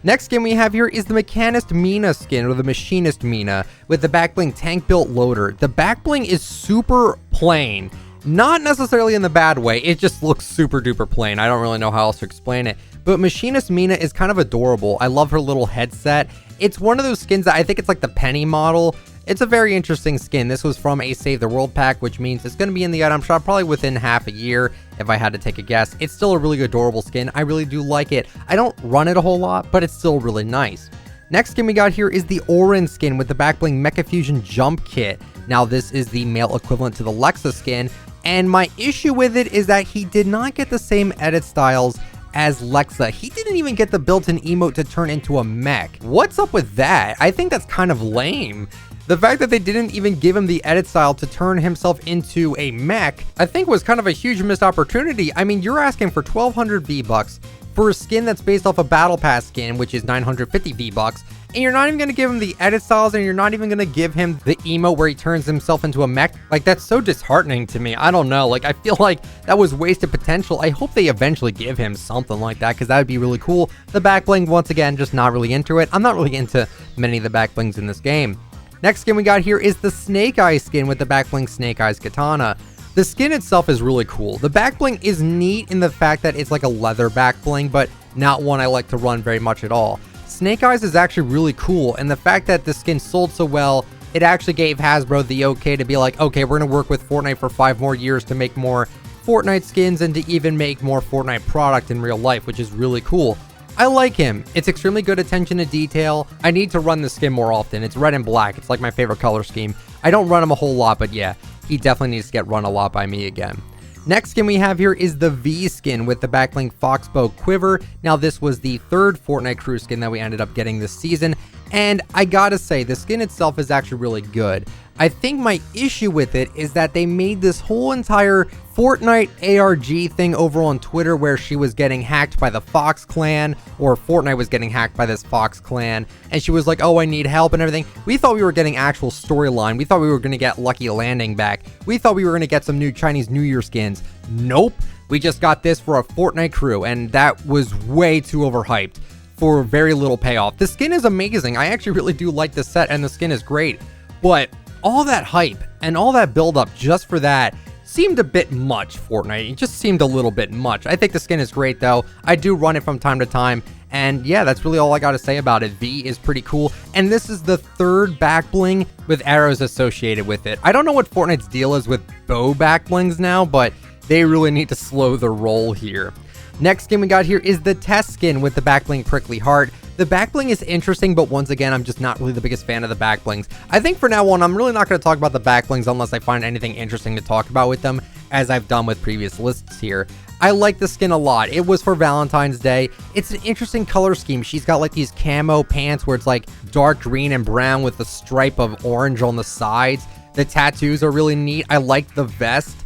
Next skin we have here is the Machinist Mina skin, or the Machinist Mina, with the back bling tank built loader. The back bling is super plain. Not necessarily in the bad way, it just looks super duper plain. I don't really know how else to explain it. But Machinist Mina is kind of adorable. I love her little headset. It's one of those skins that I think it's like the penny model. It's a very interesting skin. This was from a Save the World pack, which means it's going to be in the item shop probably within half a year, if I had to take a guess. It's still a really adorable skin. I really do like it. I don't run it a whole lot, but it's still really nice. Next skin we got here is the Orin skin with the back bling Mecha Fusion Jump Kit. Now this is the male equivalent to the Lexa skin, and my issue with it is that he did not get the same edit styles as Lexa. He didn't even get the built-in emote to turn into a mech. What's up with that? I think that's kind of lame. The fact that they didn't even give him the edit style to turn himself into a mech, I think was kind of a huge missed opportunity. I mean, you're asking for 1,200 V-Bucks for a skin that's based off a Battle Pass skin, which is 950 V-Bucks, and you're not even going to give him the edit styles, and you're not even going to give him the emote where he turns himself into a mech. Like, that's so disheartening to me. I don't know. Like, I feel like that was wasted potential. I hope they eventually give him something like that, because that would be really cool. The back bling, once again, just not really into it. I'm not really into many of the back blings in this game. Next skin we got here is the Snake Eyes skin with the back bling Snake Eyes Katana. The skin itself is really cool. The back bling is neat in the fact that it's like a leather back bling, but not one I like to run very much at all. Snake Eyes is actually really cool, and the fact that the skin sold so well, it actually gave Hasbro the okay to be like, okay, we're gonna work with Fortnite for 5 more years to make more Fortnite skins and to even make more Fortnite product in real life, which is really cool. I like him. It's extremely good attention to detail. I need to run the skin more often. It's red and black. It's like my favorite color scheme. I don't run him a whole lot, but yeah, he definitely needs to get run a lot by me again. Next skin we have here is the V skin with the backbling Foxbow Quiver. Now this was the 3rd Fortnite crew skin that we ended up getting this season, and I gotta say, the skin itself is actually really good. I think my issue with it is that they made this whole entire Fortnite ARG thing over on Twitter where she was getting hacked by the Fox clan, or Fortnite was getting hacked by this Fox clan, and she was like, oh, I need help and everything. We thought we were getting actual storyline. We thought we were going to get Lucky Landing back. We thought we were going to get some new Chinese New Year skins. Nope. We just got this for a Fortnite crew, and that was way too overhyped for very little payoff. The skin is amazing. I actually really do like the set, and the skin is great, but all that hype and all that build up just for that seemed a bit much, Fortnite. It just seemed a little bit much. I think the skin is great though. I do run it from time to time, and yeah, that's really all I gotta say about it. V is pretty cool, and this is the 3rd back bling with arrows associated with it. I don't know what Fortnite's deal is with bow back blings now, but they really need to slow the roll here. Next skin we got here is the Test skin with the back bling Prickly Heart. The back bling is interesting, but once again, I'm just not really the biggest fan of the back blings. I think for now on, I'm really not going to talk about the back blings unless I find anything interesting to talk about with them, as I've done with previous lists here. I like the skin a lot. It was for Valentine's Day. It's an interesting color scheme. She's got like these camo pants where it's like dark green and brown with a stripe of orange on the sides. The tattoos are really neat. I like the vest.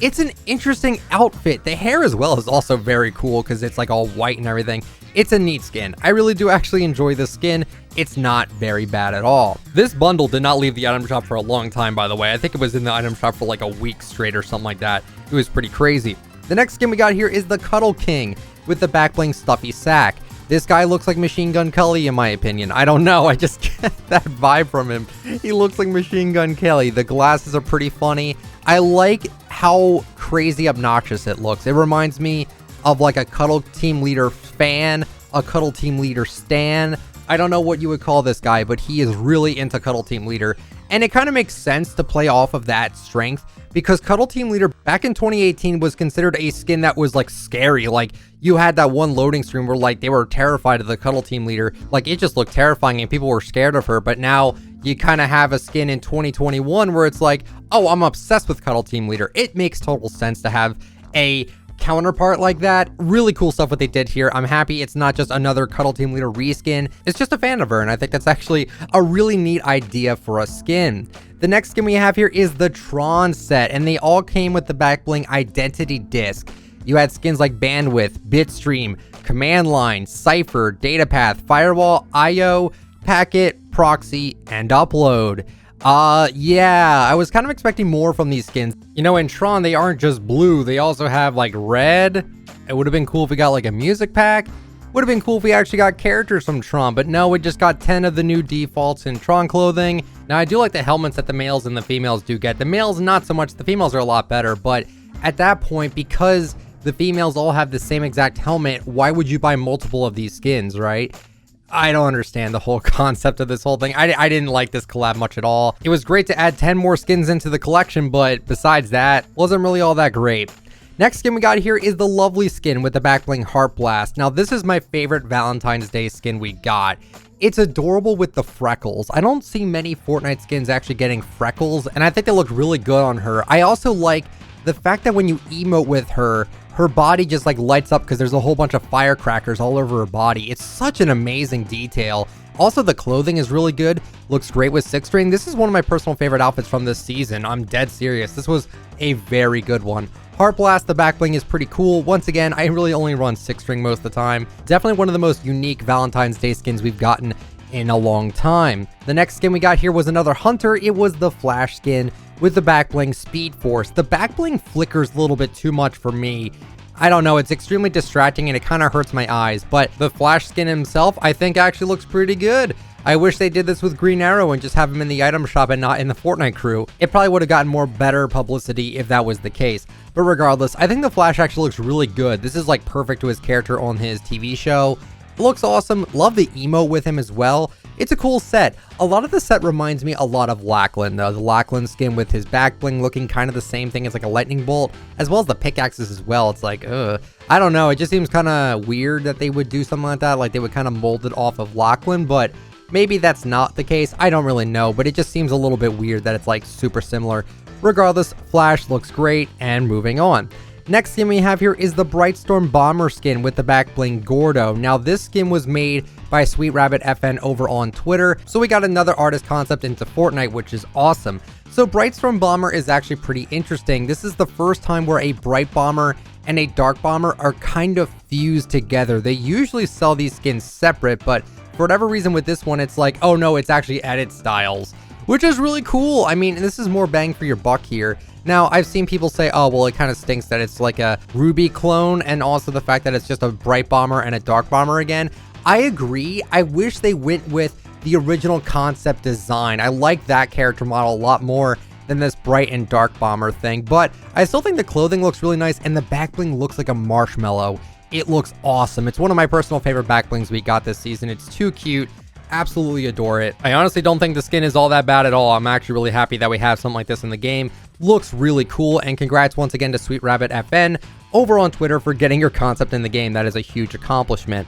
It's an interesting outfit. The hair as well is also very cool because it's like all white and everything. It's a neat skin. I really do actually enjoy the skin. It's not very bad at all. This bundle did not leave the item shop for a long time, by the way. I think it was in the item shop for like a week straight or something like that. It was pretty crazy. The next skin we got here is the Cuddle King with the back bling Stuffy Sack. This guy looks like Machine Gun Kelly in my opinion. I don't know, I just get that vibe from him. He looks like Machine Gun Kelly. The glasses are pretty funny. I like how crazy obnoxious it looks. It reminds me of like a Cuddle Team Leader fan, a Cuddle Team Leader stan. I don't know what you would call this guy, but he is really into Cuddle Team Leader. And it kind of makes sense to play off of that strength because Cuddle Team Leader back in 2018 was considered a skin that was like scary. Like you had that one loading screen where like they were terrified of the Cuddle Team Leader. Like it just looked terrifying and people were scared of her. But now you kind of have a skin in 2021 where it's like, oh, I'm obsessed with Cuddle Team Leader. It makes total sense to have a counterpart like that. Really cool stuff what they did here. I'm happy it's not just another Cuddle Team Leader reskin. It's just a fan of her, and I think that's actually a really neat idea for a skin. The next skin we have here is the Tron Set, and they all came with the back bling Identity Disc. You had skins like Bandwidth, Bitstream, Command Line, Cypher, Datapath, Firewall, IO, Packet, Proxy, and Upload. Yeah, I was kind of expecting more from these skins. You know, in Tron, they aren't just blue, they also have like red. It would have been cool if we got like a music pack. Would have been cool if we actually got characters from Tron, but no, we just got 10 of the new defaults in Tron clothing. Now, I do like the helmets that the males and the females do get. The males, not so much. The females are a lot better, but at that point, because the females all have the same exact helmet, why would you buy multiple of these skins, right? I don't understand the whole concept of this whole thing. I didn't like this collab much at all. It was great to add 10 more skins into the collection, but besides that, wasn't really all that great. Next skin we got here is the lovely skin with the back bling Heart Blast. Now, this is my favorite Valentine's Day skin we got. It's adorable with the freckles. I don't see many Fortnite skins actually getting freckles, and I think they look really good on her. I also like the fact that when you emote with her, her body just like lights up because there's a whole bunch of firecrackers all over her body. It's such an amazing detail. Also, the clothing is really good. Looks great with 6-string. This is one of my personal favorite outfits from this season. I'm dead serious. This was a very good one. Heart Blast, the back bling is pretty cool. Once again, I really only run 6-string most of the time. Definitely one of the most unique Valentine's Day skins we've gotten in a long time. The next skin we got here was another hunter. It was the Flash skin with the back bling Speed Force. The back bling flickers a little bit too much for me. I don't know, it's extremely distracting and it kind of hurts my eyes, but the Flash skin himself, I think actually looks pretty good. I wish they did this with Green Arrow and just have him in the item shop and not in the Fortnite crew. It probably would have gotten more better publicity if that was the case. But regardless, I think the Flash actually looks really good. This is like perfect to his character on his TV show. It looks awesome. Love the emote with him as well. It's a cool set. A lot of the set reminds me a lot of Lackland, though. The Lackland skin with his back bling looking kind of the same thing as like a lightning bolt, as well as the pickaxes as well. It's like, I don't know. It just seems kind of weird that they would do something like that. Like they would kind of mold it off of Lackland, but maybe that's not the case. I don't really know, but it just seems a little bit weird that it's like super similar. Regardless, Flash looks great, and moving on. Next skin we have here is the Brightstorm Bomber skin with the back bling Gordo. Now, this skin was made by Sweet Rabbit FN over on Twitter, so we got another artist concept into Fortnite, which is awesome. So Brightstorm Bomber is actually pretty interesting. This is the first time where a Bright Bomber and a Dark Bomber are kind of fused together. They usually sell these skins separate, but for whatever reason with this one, it's like, oh no, it's actually edit styles, which is really cool. I mean, this is more bang for your buck here. Now, I've seen people say, oh, well, it kind of stinks that it's like a Ruby clone, and also the fact that it's just a Bright Bomber and a Dark Bomber again. I agree. I wish they went with the original concept design. I like that character model a lot more than this Bright and Dark Bomber thing, but I still think the clothing looks really nice, and the back bling looks like a marshmallow. It looks awesome. It's one of my personal favorite back blings we got this season. It's too cute. Absolutely adore it. I honestly don't think the skin is all that bad at all. I'm actually really happy that we have something like this in the game. Looks really cool, and congrats once again to Sweet Rabbit FN over on Twitter for getting your concept in the game. That is a huge accomplishment.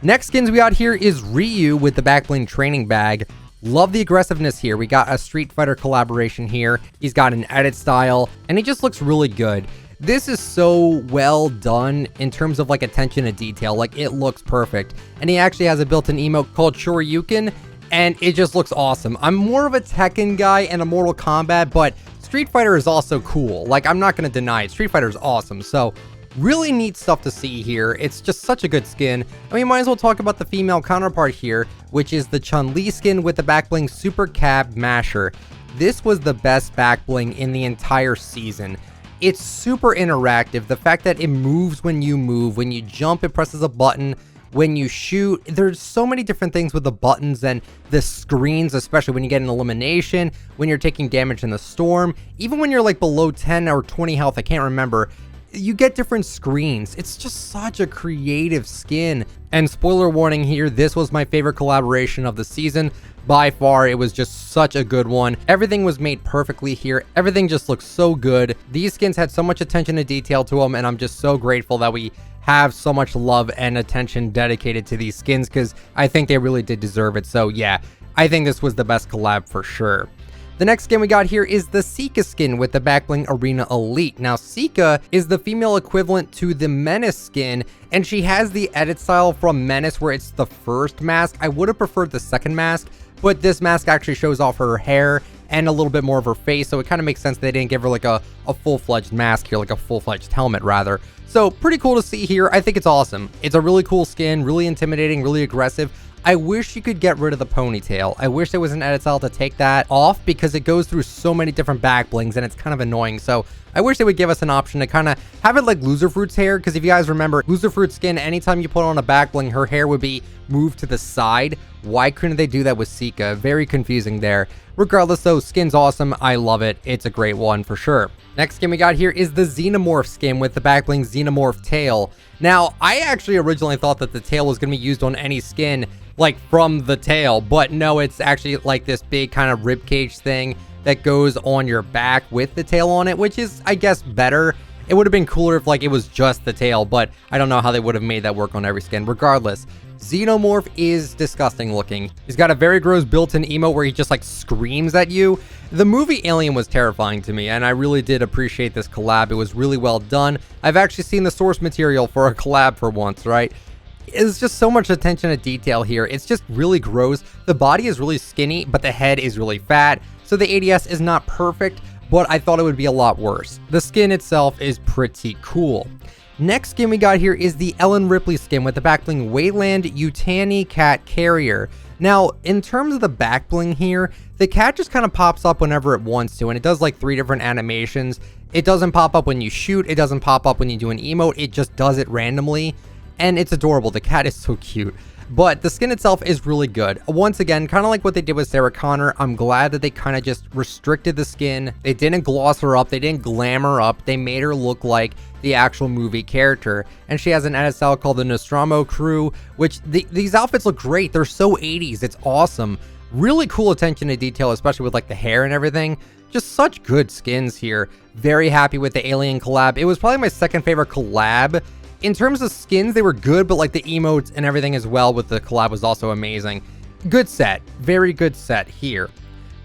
Next skins we got here is Ryu with the back bling training bag. Love the aggressiveness here. We got a Street Fighter collaboration here. He's got an edit style, and he just looks really good. This is so well done in terms of like attention to detail. Like, it looks perfect. And he actually has a built-in emote called Shoryuken, and it just looks awesome. I'm more of a Tekken guy and a Mortal Kombat, but Street Fighter is also cool. Like, I'm not going to deny it. Street Fighter is awesome. So really neat stuff to see here. It's just such a good skin. I mean, might as well talk about the female counterpart here, which is the Chun-Li skin with the back bling Super Cab Masher. This was the best back bling in the entire season. It's super interactive. The fact that it moves when you move, when you jump, it presses a button. When you shoot, there's so many different things with the buttons and the screens, especially when you get an elimination, when you're taking damage in the storm, even when you're like below 10 or 20 health, I can't remember. You get different screens. It's just such a creative skin. And spoiler warning here, this was my favorite collaboration of the season. By far, it was just such a good one. Everything was made perfectly here. Everything just looks so good. These skins had so much attention to detail to them, and I'm just so grateful that we have so much love and attention dedicated to these skins, because I think they really did deserve it. So yeah, I think this was the best collab for sure. The next skin we got here is the Sika skin with the back bling Arena Elite. Now, Sika is the female equivalent to the Menace skin, and she has the edit style from Menace where it's the first mask. I would have preferred the second mask, but this mask actually shows off her hair and a little bit more of her face, so it kind of makes sense they didn't give her like a full-fledged mask here, like a full-fledged helmet rather. So pretty cool to see here. I think it's awesome. It's a really cool skin, really intimidating, really aggressive. I wish you could get rid of the ponytail. I wish there was an edit style to take that off because it goes through so many different back blings and it's kind of annoying. So I wish they would give us an option to kind of have it like Loser Fruit's hair, because if you guys remember, Loser Fruit's skin, anytime you put on a back bling, her hair would be moved to the side. Why couldn't they do that with Sika? Very confusing there. Regardless though, skin's awesome. I love it. It's a great one for sure. Next skin we got here is the Xenomorph skin with the back bling Xenomorph tail. Now, I actually originally thought that the tail was going to be used on any skin, like from the tail, but no, it's actually like this big kind of rib cage thing that goes on your back with the tail on it, which is, I guess, better. It would have been cooler if like it was just the tail, but I don't know how they would have made that work on every skin. Regardless, Xenomorph is disgusting looking. He's got a very gross built-in emote where he just like screams at you. The movie Alien was terrifying to me, and I really did appreciate this collab. It was really well done. I've actually seen the source material for a collab for once, right? It's just so much attention to detail here. It's just really gross. The body is really skinny, but the head is really fat. So the ADS is not perfect, but I thought it would be a lot worse. The skin itself is pretty cool. Next skin we got here is the Ellen Ripley skin with the back bling Wayland Yutani Cat Carrier. Now, in terms of the back bling here, the cat just kind of pops up whenever it wants to, and it does like 3 different animations. It doesn't pop up when you shoot, it doesn't pop up when you do an emote, it just does it randomly, and it's adorable. The cat is so cute. But the skin itself is really good. Once again, kind of like what they did with Sarah Connor, I'm glad that they kind of just restricted the skin. They didn't gloss her up. They didn't glam her up. They made her look like the actual movie character. And she has an edit style called the Nostromo Crew, which these outfits look great. They're so 80s. It's awesome. Really cool attention to detail, especially with like the hair and everything. Just such good skins here. Very happy with the Alien collab. It was probably my second favorite collab. In terms of skins, they were good, but like the emotes and everything as well with the collab was also amazing. Good set. Very good set here.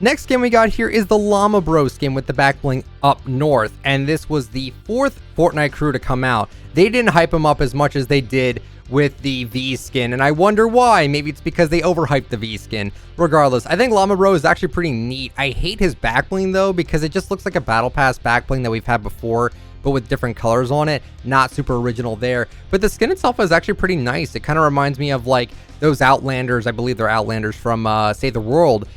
Next skin we got here is the Llama Bros skin with the back bling up north, and this was the 4th Fortnite crew to come out. They didn't hype him up as much as they did with the V skin, and I wonder why. Maybe it's because they overhyped the V skin. Regardless, I think Llama Bros is actually pretty neat. I hate his back bling though, because it just looks like a battle pass back bling that we've had before, but with different colors on it. Not super original there, but the skin itself is actually pretty nice. It kind of reminds me of like those Outlanders. I believe they're Outlanders from Save the World.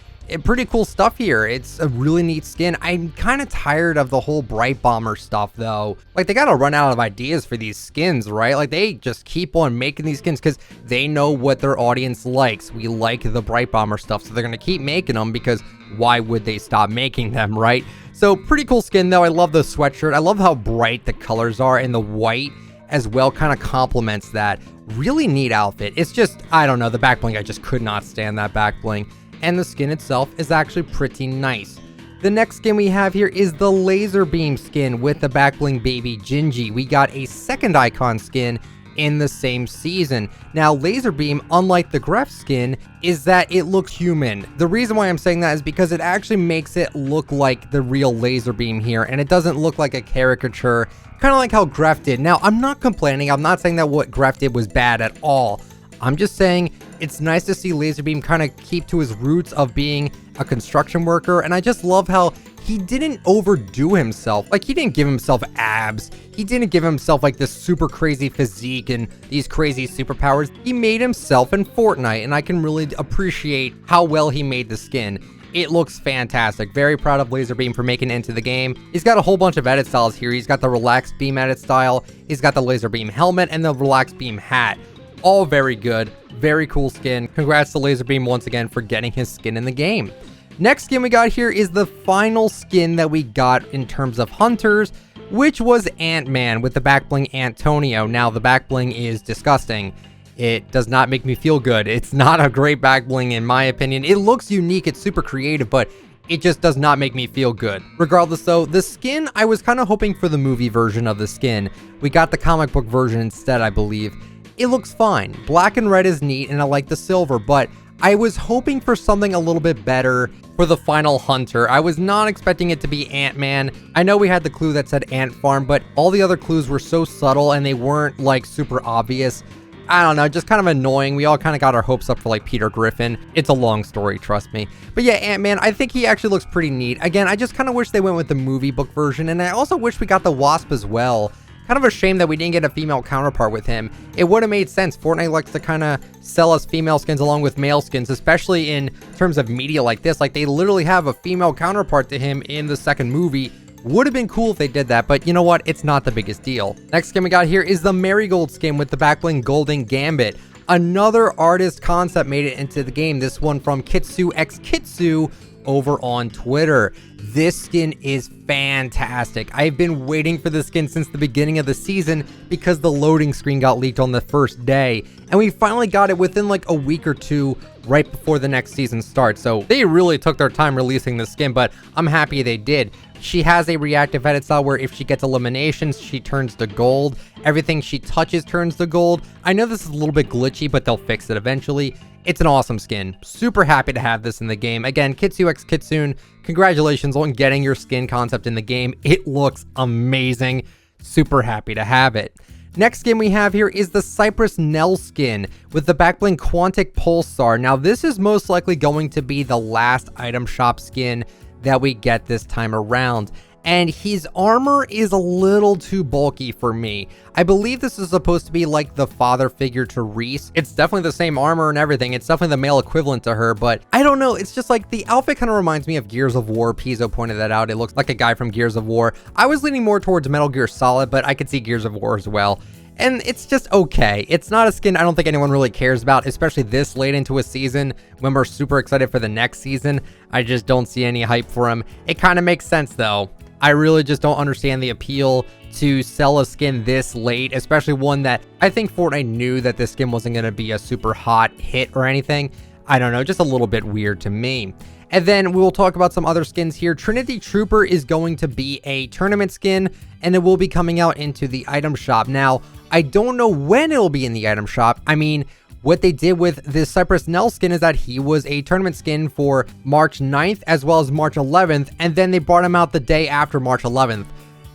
Pretty cool stuff here. It's a really neat skin. I'm kind of tired of the whole Bright Bomber stuff though. Like they gotta run out of ideas for these skins, right? Like they just keep on making these skins because they know what their audience likes. We like the Bright Bomber stuff, so they're gonna keep making them because why would they stop making them, right? So pretty cool skin though. I love the sweatshirt. I love how bright the colors are, and the white as well kind of complements that. Really neat outfit. It's just, I don't know, the back bling, I just could not stand that back bling. And the skin itself is actually pretty nice. The next skin we have here is the Laser Beam skin with the back bling baby Gingy. We got a second icon skin in the same season. Now, Laser Beam, unlike the Gref skin, is that it looks human. The reason why I'm saying that is because it actually makes it look like the real Laser Beam here, and it doesn't look like a caricature, kind of like how Gref did. Now, I'm not complaining. I'm not saying that what Gref did was bad at all. I'm just saying it's nice to see Laser Beam kind of keep to his roots of being a construction worker, and I just love how he didn't overdo himself. Like, he didn't give himself abs. He didn't give himself like this super crazy physique and these crazy superpowers. He made himself in Fortnite, and I can really appreciate how well he made the skin. It looks fantastic. Very proud of Laser Beam for making it into the game. He's got a whole bunch of edit styles here. He's got the Relaxed Beam edit style. He's got the Laser Beam helmet and the Relaxed Beam hat. All very good. Very cool skin. Congrats to Laser Beam once again for getting his skin in the game. Next skin we got here is the final skin that we got in terms of hunters, which was Ant-Man with the back bling Antonio. Now, the back bling is disgusting. It does not make me feel good. It's not a great back bling in my opinion. It looks unique. It's super creative, but it just does not make me feel good. Regardless though, the skin, I was kind of hoping for the movie version of the skin. We got the comic book version instead, I believe. It looks fine. Black and red is neat, and I like the silver, but I was hoping for something a little bit better for the final hunter. I was not expecting it to be Ant-Man. I know we had the clue that said Ant Farm, but all the other clues were so subtle and they weren't like super obvious. I don't know, just kind of annoying. We all kind of got our hopes up for like Peter Griffin. It's a long story, trust me. But yeah, Ant-Man, I think he actually looks pretty neat. Again, I just kind of wish they went with the movie book version, and I also wish we got the Wasp as well. Kind of a shame that we didn't get a female counterpart with him. It would have made sense. Fortnite likes to kind of sell us female skins along with male skins, especially in terms of media like this. Like, they literally have a female counterpart to him in the second movie. Would have been cool if they did that, but you know what? It's not the biggest deal. Next skin we got here is the Marigold skin with the backbling Golden Gambit. Another artist concept made it into the game. This one from Kitsu X Kitsu over on Twitter. This skin is fantastic. I've been waiting for this skin since the beginning of the season because the loading screen got leaked on the first day, and we finally got it within like a week or two right before the next season starts. So they really took their time releasing the skin, but I'm happy they did. She has a reactive edit style where if she gets eliminations, she turns to gold. Everything she touches turns to gold. I know this is a little bit glitchy, but they'll fix it eventually. It's an awesome skin. Super happy to have this in the game. Again, Kitsu X Kitsune, congratulations on getting your skin concept in the game. It looks amazing. Super happy to have it. Next skin we have here is the Cypress Nell skin with the backbling Quantic Pulsar. Now, this is most likely going to be the last item shop skin that we get this time around, and his armor is a little too bulky for me. I believe this is supposed to be like the father figure to Reese. It's definitely the same armor and everything. It's definitely the male equivalent to her, but I don't know. It's just like the outfit kind of reminds me of Gears of War. Pizzo pointed that out. It looks like a guy from Gears of War. I was leaning more towards Metal Gear Solid, but I could see Gears of War as well. And it's just okay. It's not a skin I don't think anyone really cares about, especially this late into a season when we're super excited for the next season. I just don't see any hype for him. It kind of makes sense though. I really just don't understand the appeal to sell a skin this late, especially one that I think Fortnite knew that this skin wasn't going to be a super hot hit or anything. I don't know, just a little bit weird to me. And then we will talk about some other skins here. Trinity Trooper is going to be a tournament skin, and it will be coming out into the item shop. Now, I don't know when it'll be in the item shop. I mean, what they did with this Cypress Nell skin is that he was a tournament skin for March 9th as well as March 11th, and then they brought him out the day after March 11th.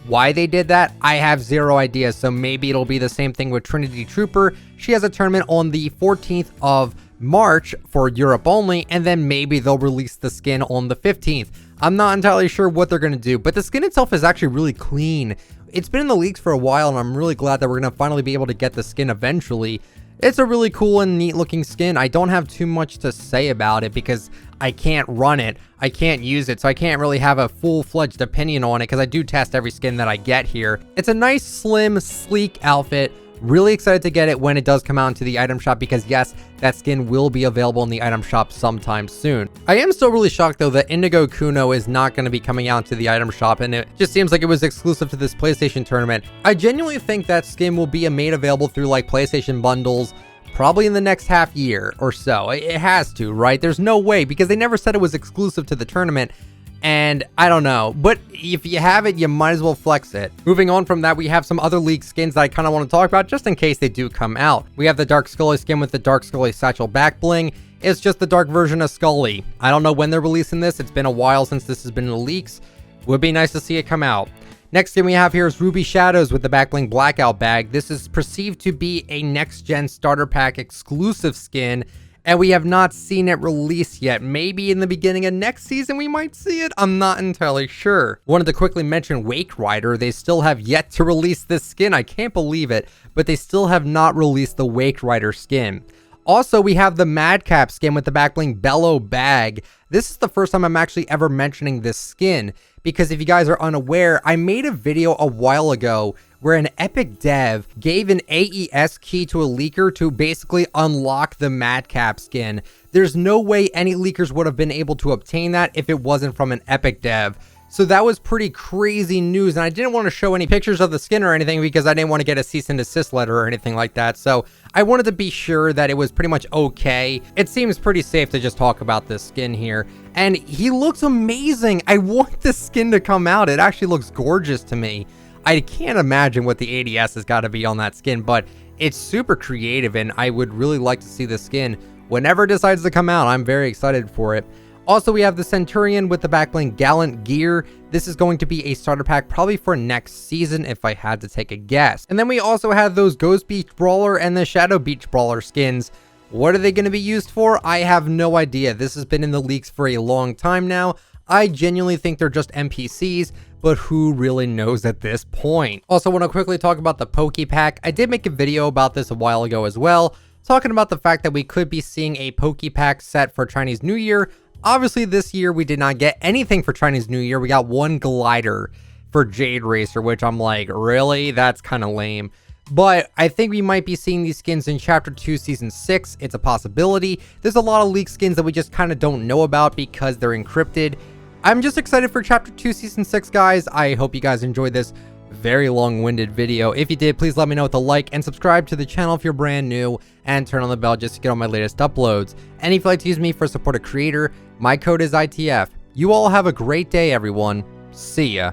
Why they did that, I have zero idea. So maybe it'll be the same thing with Trinity Trooper. She has a tournament on the 14th of March for Europe only, and then maybe they'll release the skin on the 15th. I'm not entirely sure what they're going to do, but the skin itself is actually really clean. It's been in the leaks for a while, and I'm really glad that we're going to finally be able to get the skin eventually. It's a really cool and neat looking skin. I don't have too much to say about it because I can't run it. I can't use it, so I can't really have a full-fledged opinion on it because I do test every skin that I get here. It's a nice, slim, sleek outfit. Really excited to get it when it does come out into the item shop because yes, that skin will be available in the item shop sometime soon. I am still really shocked though that Indigo Kuno is not going to be coming out into the item shop, and it just seems like it was exclusive to this PlayStation tournament. I genuinely think that skin will be made available through like PlayStation bundles probably in the next half year or so. It has to, right? There's no way because they never said it was exclusive to the tournament. And I don't know, but if you have it, you might as well flex it. Moving on from that, we have some other leaked skins that I kind of want to talk about just in case they do come out. We have the Dark Scully skin with the Dark Scully satchel back bling. It's just the dark version of Scully. I don't know when they're releasing this. It's been a while since this has been in the leaks. Would be nice to see it come out. Next skin we have here is Ruby Shadows with the back bling blackout bag. This is perceived to be a next gen starter pack exclusive skin, and we have not seen it released yet. Maybe in the beginning of next season we might see it. I'm not entirely sure. Wanted to quickly mention Wake Rider. They still have yet to release this skin. I can't believe it, but they still have not released the Wake Rider skin. Also, we have the Madcap skin with the backbling Bellow bag. This is the first time I'm actually ever mentioning this skin, because if you guys are unaware, I made a video a while ago where an Epic dev gave an AES key to a leaker to basically unlock the Madcap skin. There's no way any leakers would have been able to obtain that if it wasn't from an Epic dev. So that was pretty crazy news, and I didn't want to show any pictures of the skin or anything because I didn't want to get a cease and desist letter or anything like that. So I wanted to be sure that it was pretty much okay. It seems pretty safe to just talk about this skin here. And he looks amazing. I want this skin to come out. It actually looks gorgeous to me. I can't imagine what the ADS has got to be on that skin, but it's super creative, and I would really like to see the skin whenever it decides to come out. I'm very excited for it. Also, we have the Centurion with the backbling Gallant Gear. This is going to be a starter pack probably for next season if I had to take a guess. And then we also have those Ghost Beach Brawler and the Shadow Beach Brawler skins. What are they going to be used for? I have no idea. This has been in the leaks for a long time now. I genuinely think they're just NPCs, but who really knows at this point? Also, want to quickly talk about the Poke Pack. I did make a video about this a while ago as well, talking about the fact that we could be seeing a Poke Pack set for Chinese New Year. Obviously, this year we did not get anything for Chinese New Year. We got one glider for Jade Racer, which I'm like, really? That's kind of lame. But I think we might be seeing these skins in Chapter 2, Season 6. It's a possibility. There's a lot of leaked skins that we just kind of don't know about because they're encrypted. I'm just excited for Chapter 2, Season 6, guys. I hope you guys enjoyed this very long-winded video. If you did, please let me know with a like and subscribe to the channel if you're brand new and turn on the bell just to get all my latest uploads. And if you'd like to use me for support a creator, my code is ITF. You all have a great day, everyone. See ya.